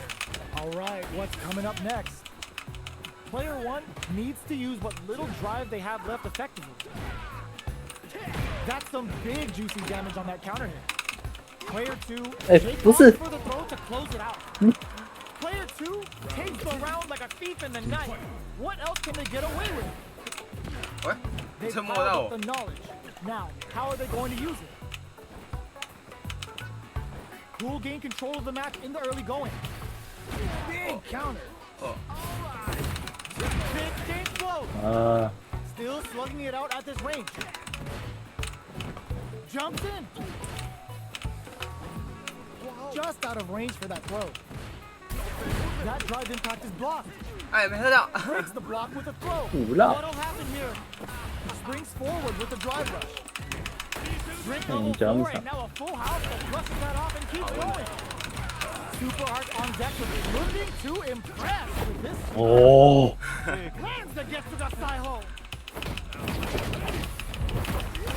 All right, what's coming up next? Player 1 needs to use what little drive they have left effectively. That's some big juicy damage on that counter hit. Player 2 哎， takes 不是 off for the throw to close it out. Player 2 takes the round like a thief in the night. What else can they get away with? 喂， They 这摸 piled 到 up 我 the。knowledge. Now, how are they going to use it? Who will gain control of the match in the early going? Big counter. 哦， Big game flow. 啊， Still slugging it out at this range. Jumps in. Just out of range for that throw. That drive impact is blocked. 哎，没喝到。 Breaks the block with a throw. 虎了。 What'll happen here? Springs forward with the drive rush. Drink level 讲 4 and now a full house that brushes that off and keeps going. Super Art on deck with looking to impress with this. 哦， Lands the get to the side hole.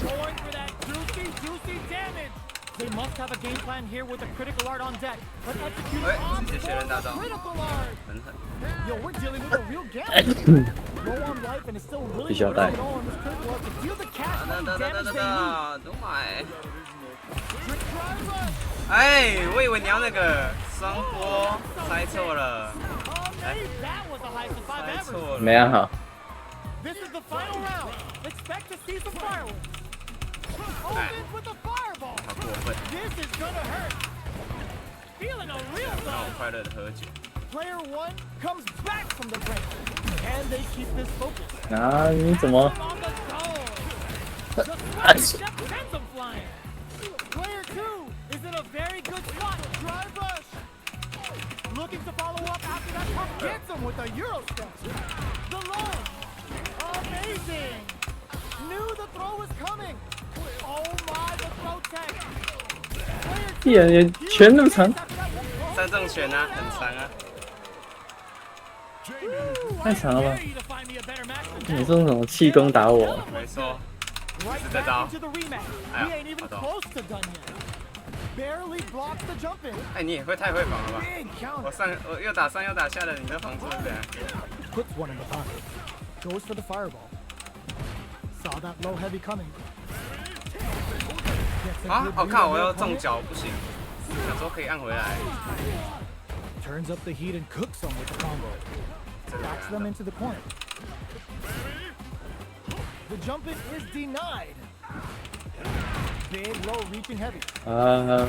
Going for that juicy damage. They must have a game plan here with the critical art on deck, but execute on直接学人大招， critical art. 很狠。 Yo, we're dealing with a real gambler. Low on life and is still willing to 必须要 put 带 it all on this critical art to deal the cash money damage they need. 都买。 Trick drive rush. 哎，我以为你要那个双波，猜错了， Maybe that was the highest of 5 猜 ever. 错了。没安好。 This is the final round. Expect to see some fireworks. Opens with a fireball. 好过分， This is gonna hurt. Feeling a real 让我 buzz. 快乐的喝酒。 Player 1 comes back from the brink. Can they keep this focus? 啊，你怎么？ On the goal. The swag step sends them flying. Player 2 is in a very good spot. Drive rush. Looking to follow up after that puck gets him with a Euro step. The launch. Amazing. Knew the throw was coming. Oh my, the throw tech. Player 2也拳那么长，三正拳啊，很长啊。太长了吧？ Dare you to find me a better match than 你是用什么气功打我？没错， Right 是这招 back。into the rematch. Ah, We ain't even 好的。 close to done yet. Barely blocks the jump in. 哎，你也会太会防了吧？ Big 我 counter. 我又打上又打下的，你的防住对？ Puts one in the pocket. Goes for the fireball. Saw that low heavy coming. Gets a 啊， good 我 read 看 on 我 their 又中 opponent. 脚不行，想说可以按回来。 Turns up the heat and cooks them with the combo. 这个 Backs them into the corner. The jump in is denied. Big low reaching heavy. 啊，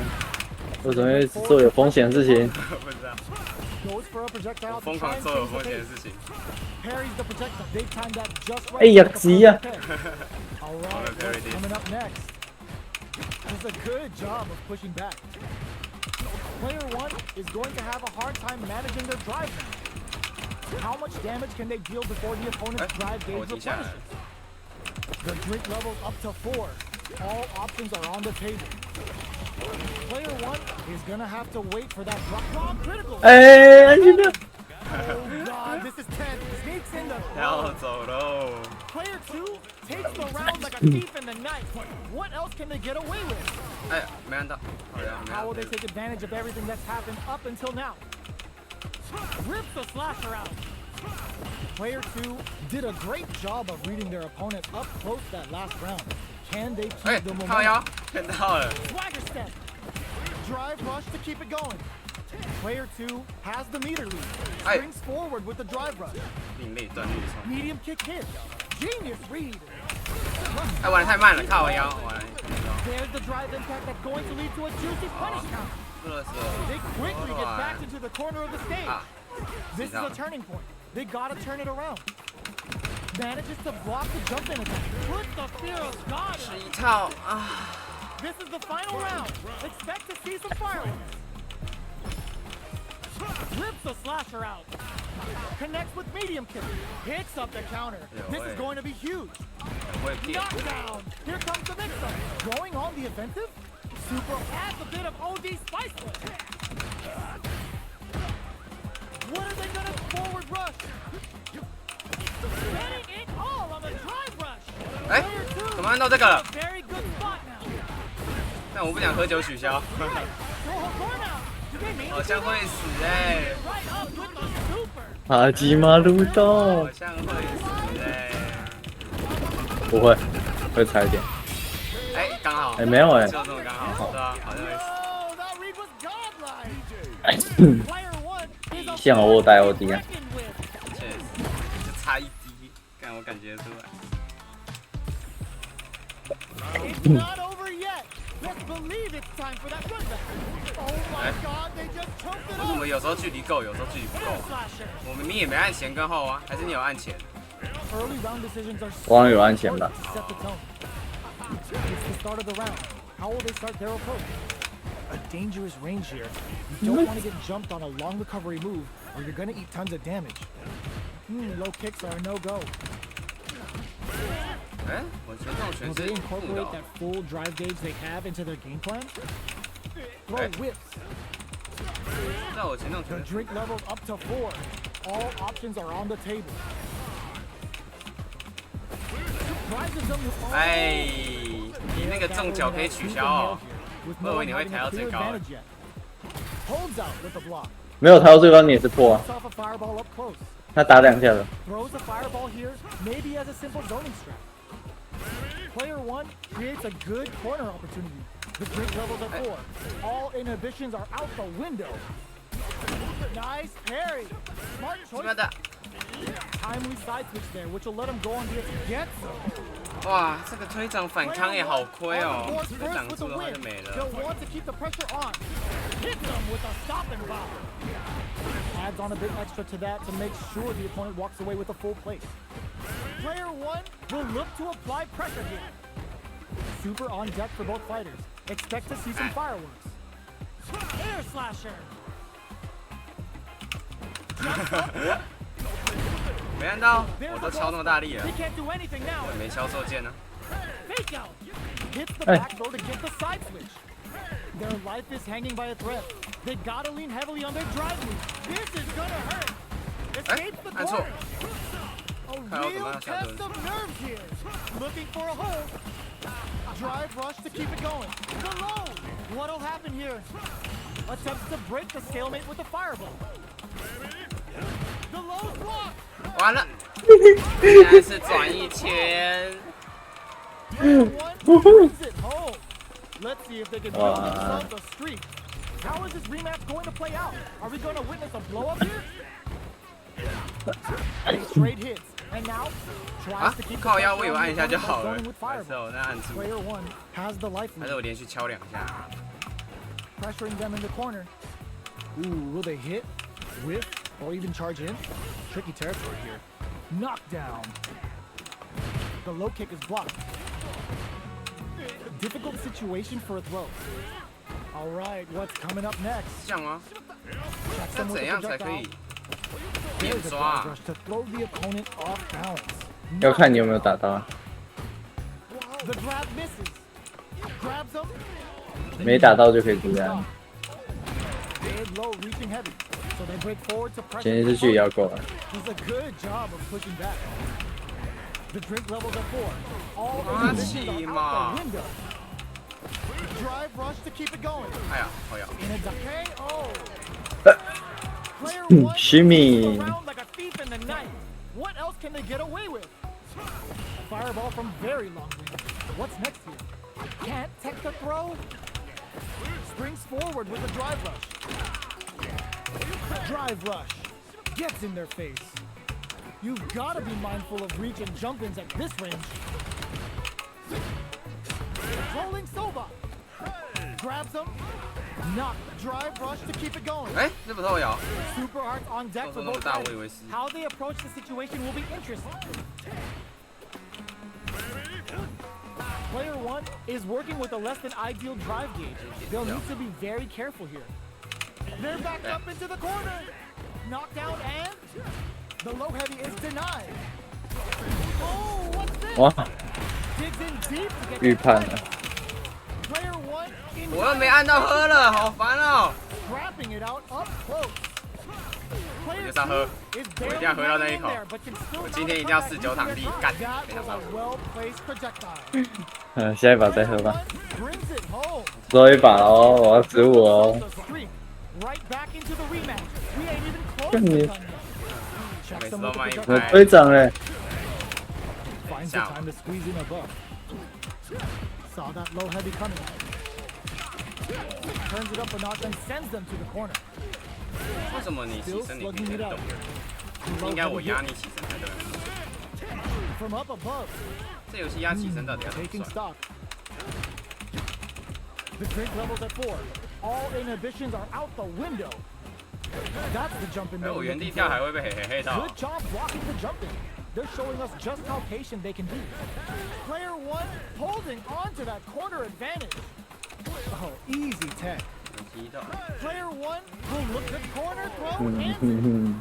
为什么会做有风险的事情？不知道， Goes for a projectile 我 to 疯 try 狂 and 做有 change 风 the 险的 pace. 事情。 Parries the projectile. They timed that just right. 哎呀， like a 急呀！ perfect pair. All right, Oh, there what's it is. coming up next? Does a good job of pushing back. Player 1 is going to have a hard time managing their drive now. How much damage can they deal before the opponent's drive gauge 我停下来 replenishes? The drink level's up to 4. All options are on the table. Player 1 is gonna have to wait for that drop critical. 哎，安全的。 Oh god, this is tense. Sneaks in the 要走喽！ Player 2 takes the round like a thief in the night. What else can they get away with? 哎，没按到，好像没 How will 按 they 到。 take advantage of everything that's happened up until now? Rips the slasher out. Player 2 did a great job of reading their opponent up close that last round. Can they 哎 keep the，靠腰 momentum?，骗到了。 Swagger step. Drive rush to keep it going. Player 2 has the meter lead. Hey. Springs forward with the drive rush. 另类断律冲。 Medium kick hit. Genius read. 哎，玩的太慢了，靠腰，完了。 There's the drive impact that's going to lead to a juicy punish count. 输了是。 They quickly get back into the corner of the stage. Ah. This is a turning point. They gotta turn it around. Manages to block the jump in attack. Puts the fear of God in. 一套啊！ This is the final round. Expect to see some fireworks. Rips the slasher out. Connects with medium kick. Picks up the counter. This is going to be huge. 我也骗。 Knockdown. Here comes the mix-up. Going on the offensive. Super adds a bit of OD spice to it. What are they gonna forward rush? Getting it all on the drive rush. 哎， Player 2怎么按到这个 in 了 a？very good spot now. 但我不想喝酒取消， Right. Throw a corner out. Do they mean 好 to 像 do 会 that? 死哎， Right up with the super. 哈基马路好洞，像会死哎。不会，会差一点。哎，刚好。哎，没有哎。就这么刚好，对啊，好像会死。 Oh, that read was godlike. 哎 Player 1 is a 幸好我有带 OD 啊。 确 reckon with. 实，就差一滴，让我感觉出来。 It's not over yet. Let's believe it's time for that run back. Oh my god, they just choked it 为什 up. 么有时候距离够，有时候距离不够？ Slasher. 我明明也没按前跟后啊，还是你有按前？ early round decisions are 我好像 so 有按前吧 important to set the tone. It's the start of the round. How will they start their approach? A dangerous range here. You don't want to get jumped on a long recovery move, or you're gonna eat tons of damage. Low kicks are a no-go. 哎，我前上 Will 全 they 是木 incorporate 的 that full drive gauge they have into their game plan? Throw whips. 在我前上 The 全是 drink levels up to 4. All options are on the table. Surprises them with all 哎，你那个中脚可以取消哦。 with 我以 no 为你 one 会 having 抬 a 到 clear 最高。 advantage yet. Holds out with the block. 没有抬到最高你也是破啊， Puts off a fireball up close. 他打2下了。 Throws a fireball here, maybe as a simple zoning strat. Player 1 creates a good corner opportunity. The drink levels are 4. All inhibitions are out the window. Nice parry. Smart 他妈 choice. 的， Timely side switch there, which will let him go on the get some. 哇，这个推掌反康也好亏 On 哦 the board， 这个 first 挡 with 住 the 的话 win. 就没了。 They'll want to keep the pressure on. Hit them with a stopping bomb. Adds on a bit extra to that to make sure the opponent walks away with a full plate. Player 1 will look to apply pressure here. Super on deck for both fighters. Expect to see some fireworks. Air slasher. 没看到， There's 我 the 都敲那么大力了 He，can't do anything now. 没敲错键呢。 Fake out. Hits the Hey. back throw to get the side switch. Their life is hanging by a thread. They gotta lean heavily on their drive move. This is gonna hurt. Escapes the 按错 corner. A 看我怎 real 么样下 test 蹲。 of nerves here. Looking for a hold. Drive rush to keep it going. The low. What'll happen here? Attempts to break the stalemate with the fireball. The low block. 完了，现在是转一圈。 Player 1 brings it home. Let's see if they can build themselves a streak. How is this rematch going to play out? Are we going to witness a blow up here? They trade hits, and now 啊 tries to keep，the 靠腰， pressure 我以为 on 按一下 the 就 opponent 好 by 了， zoning with 还是 fireball. 我那按住， Player 1 has the life 还 lead, 是我连续敲2下。 pressuring them in the corner. Ooh, will they hit, whiff, or even charge in? Tricky territory here. Knockdown. The low kick is blocked. Difficult situation for a throw. All right, what's coming up next? 这样吗？ Check 那 them with 怎 the 样才可 projectile. 以变 There's a 抓 drive？ rush to throw the opponent off balance. 要看你有没有打到啊， The grab misses. Grabs him. 没打到就可以这样。 Mid low reaching heavy. So they break forward to pressure. 前一 the 次去也要 opponent. 够了。 Does a good job of pushing back. The drink levels are 4. All Ah, inhibitions are Chima. out the window. Drive rush to keep it going. 哎呀，好呀， In a KO. Player 1 Shimmy. around like a thief in the night. What else can they get away with? Fireball from very long range. What's next here? Can't tech the throw. Springs forward with a drive rush. Drive rush. Gets in their face. You've got to be mindful of reach and jump-ins at this range. Rolling Soba. Grabs him. Knock. Drive rush to keep it going. 哎，这不是后摇， Super hearts on deck for 那么 both 大，我 sides. 以为是。 How they approach the situation will be interesting. Player 1 is working with a less than ideal drive gauge. They'll need to be very careful here. They're backed up into the corner. Knockdown and the low heavy is denied. Oh, what's this? 哇， Digs in deep to get 预 that 判 fight. 了， Player 1 in 我又没按到喝了，好烦哦。 Wrapping it out up close. 我 Player 就是要喝， 2 is 我一 barely 定要喝到那一 hanging in 口。 there, but can still 我 mount 今 a 天一定要 comeback 49场 using 地 their 干 drive. That 非常 was 棒 a well-placed projectile. 下一把再喝 Player 吧。 1 brings it home. 最后一把哦，我要15哦。 The streak. Right back into the rematch. We ain't even close 干 to 你 done yet. Check 每次 some 都 with the 慢一 projectile. 我拍。队长嘞， Finds the time to squeeze in above. Saw that low heavy coming. Turns it up a notch and sends them to the corner. 为什么你起 Still 身你可以 slugging 跟 it 动 out.？应 Low 该我 heavy 压 hit 你起身才对。 from up above. 这游戏压起身到底要怎么 Taking 算？ stock. The drink levels at 4. All inhibitions are out the window. That's the jump in 哎， there. 我原地跳还会被嘿嘿嘿到 Good。job blocking the jump in. they're showing us just how patient they can be. Player 1 holding on to that corner advantage. Oh, easy tech. Player 1 will look the corner throw and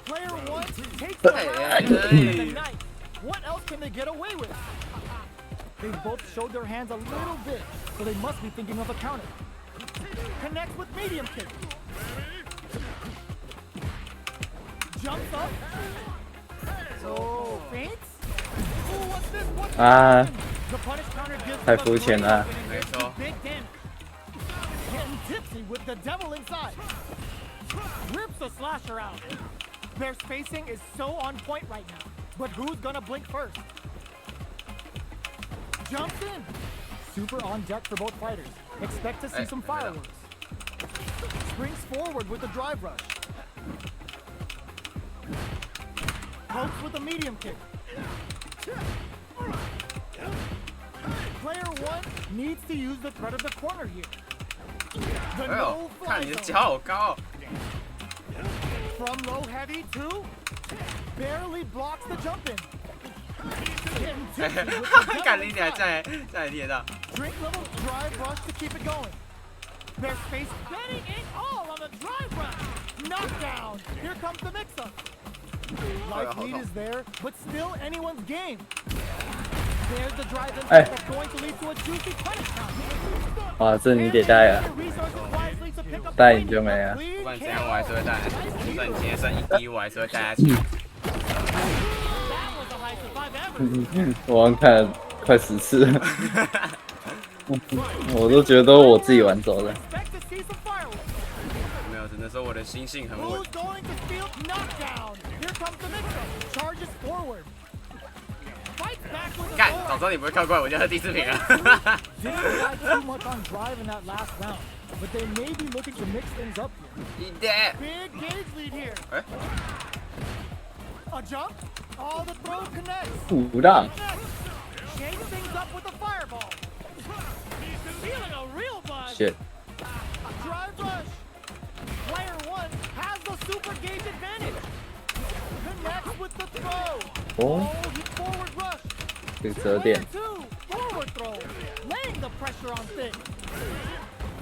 Player 1 takes the the knife. What else can they get away with? They both showed their hands a little bit, so they must be thinking of a counter. Connects with medium kick. Jumps up. So feints. Ooh, what's this? What's Ah, the punish counter gives 太肤浅了。 没错， big damage. Getting tipsy with the devil inside. Rips the slasher out. Their spacing is so on point right now. But who's gonna blink first? Jumps in. Super on deck for both fighters. Expect to see some fireworks. Springs forward with the drive rush. Pokes with a medium kick. Player 1 needs to use the threat of the corner here. The 哎呦 no， 看 fly 你的 zone. 脚好高哦。 From low heavy to barely blocks the jump in. Getting tipsy with the 干 devil 你俩 inside. 再踢得到。 Drink level drive rush to keep it going. Their space betting it all on the drive rush. Knockdown. Here comes the mix-up. Life lead is there, but still anyone's game. There's the drive in that's going to lead to a juicy punish count. 哇，这你得带啊， Resources wisely to pick up 带你就没了。 不管怎样，我还是会带。就算你今天剩1滴，我还是会带下去。 That was the highest I've ever 我刚看了快10次了，我都觉得都是我自己玩走的。 expect to see some fireworks. 没有，只能说我的心性很稳 Who's。going to steal knockdown? Here comes the mix-up. Charges forward. Fights back with a 干， sword. 早知道你不会靠过来，我就喝第4瓶了。 Didn't rely too much on drive in that last round, but they may be looking to mix things up here. 一点。 Big gauge lead here. 哎， A jump. All the throw connects. 鼓浪， Shake things up with a fireball. Feeling a real buzz. shit， Drive rush. Player 1 has the super gauge advantage. Connects with the throw. 哦， Oh, he forward rush. 这个折点 Player 2 forward throw. Laying the pressure on things.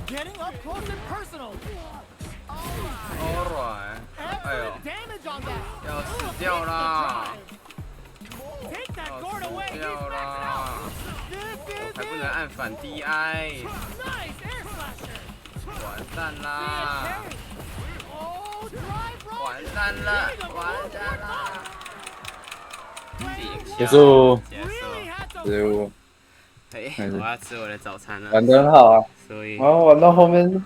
Getting up close and personal. Alright，哎呦 Excellent，damage on that. 要死掉啦！ Take that 要 guard away. 死 He's 掉 maxed 啦！ out. This is 还不能 it. 按反 DI， Nice air slasher. 完蛋 Big 啦！ parry. Oh, drive rush. 完蛋了，完蛋了！结束，结 Really 束。 had to 结束，嘿，我要吃我的早餐了，玩得很好啊。所以然后玩到后面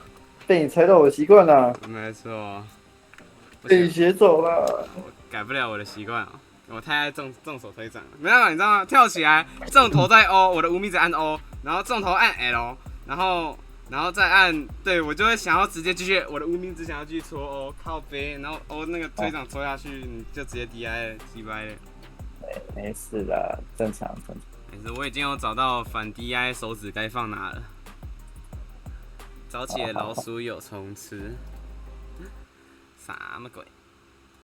被你猜到我习惯了，没错，被你写走了。我改不了我的习惯啊，我太爱众手推掌了。没办法，你知道吗？跳起来，重头在 O， 我的无名指按 O， 然后重头按 L， 然后再按，对我就会想要直接继续，我的无名指想要继续戳 O 靠背，然后 O 那个推掌戳下去，你就直接 DI 了，击败了。没事的，正常正常。没事，我已经有找到反 DI 手指该放哪了。早起的老鼠有虫吃，什么鬼？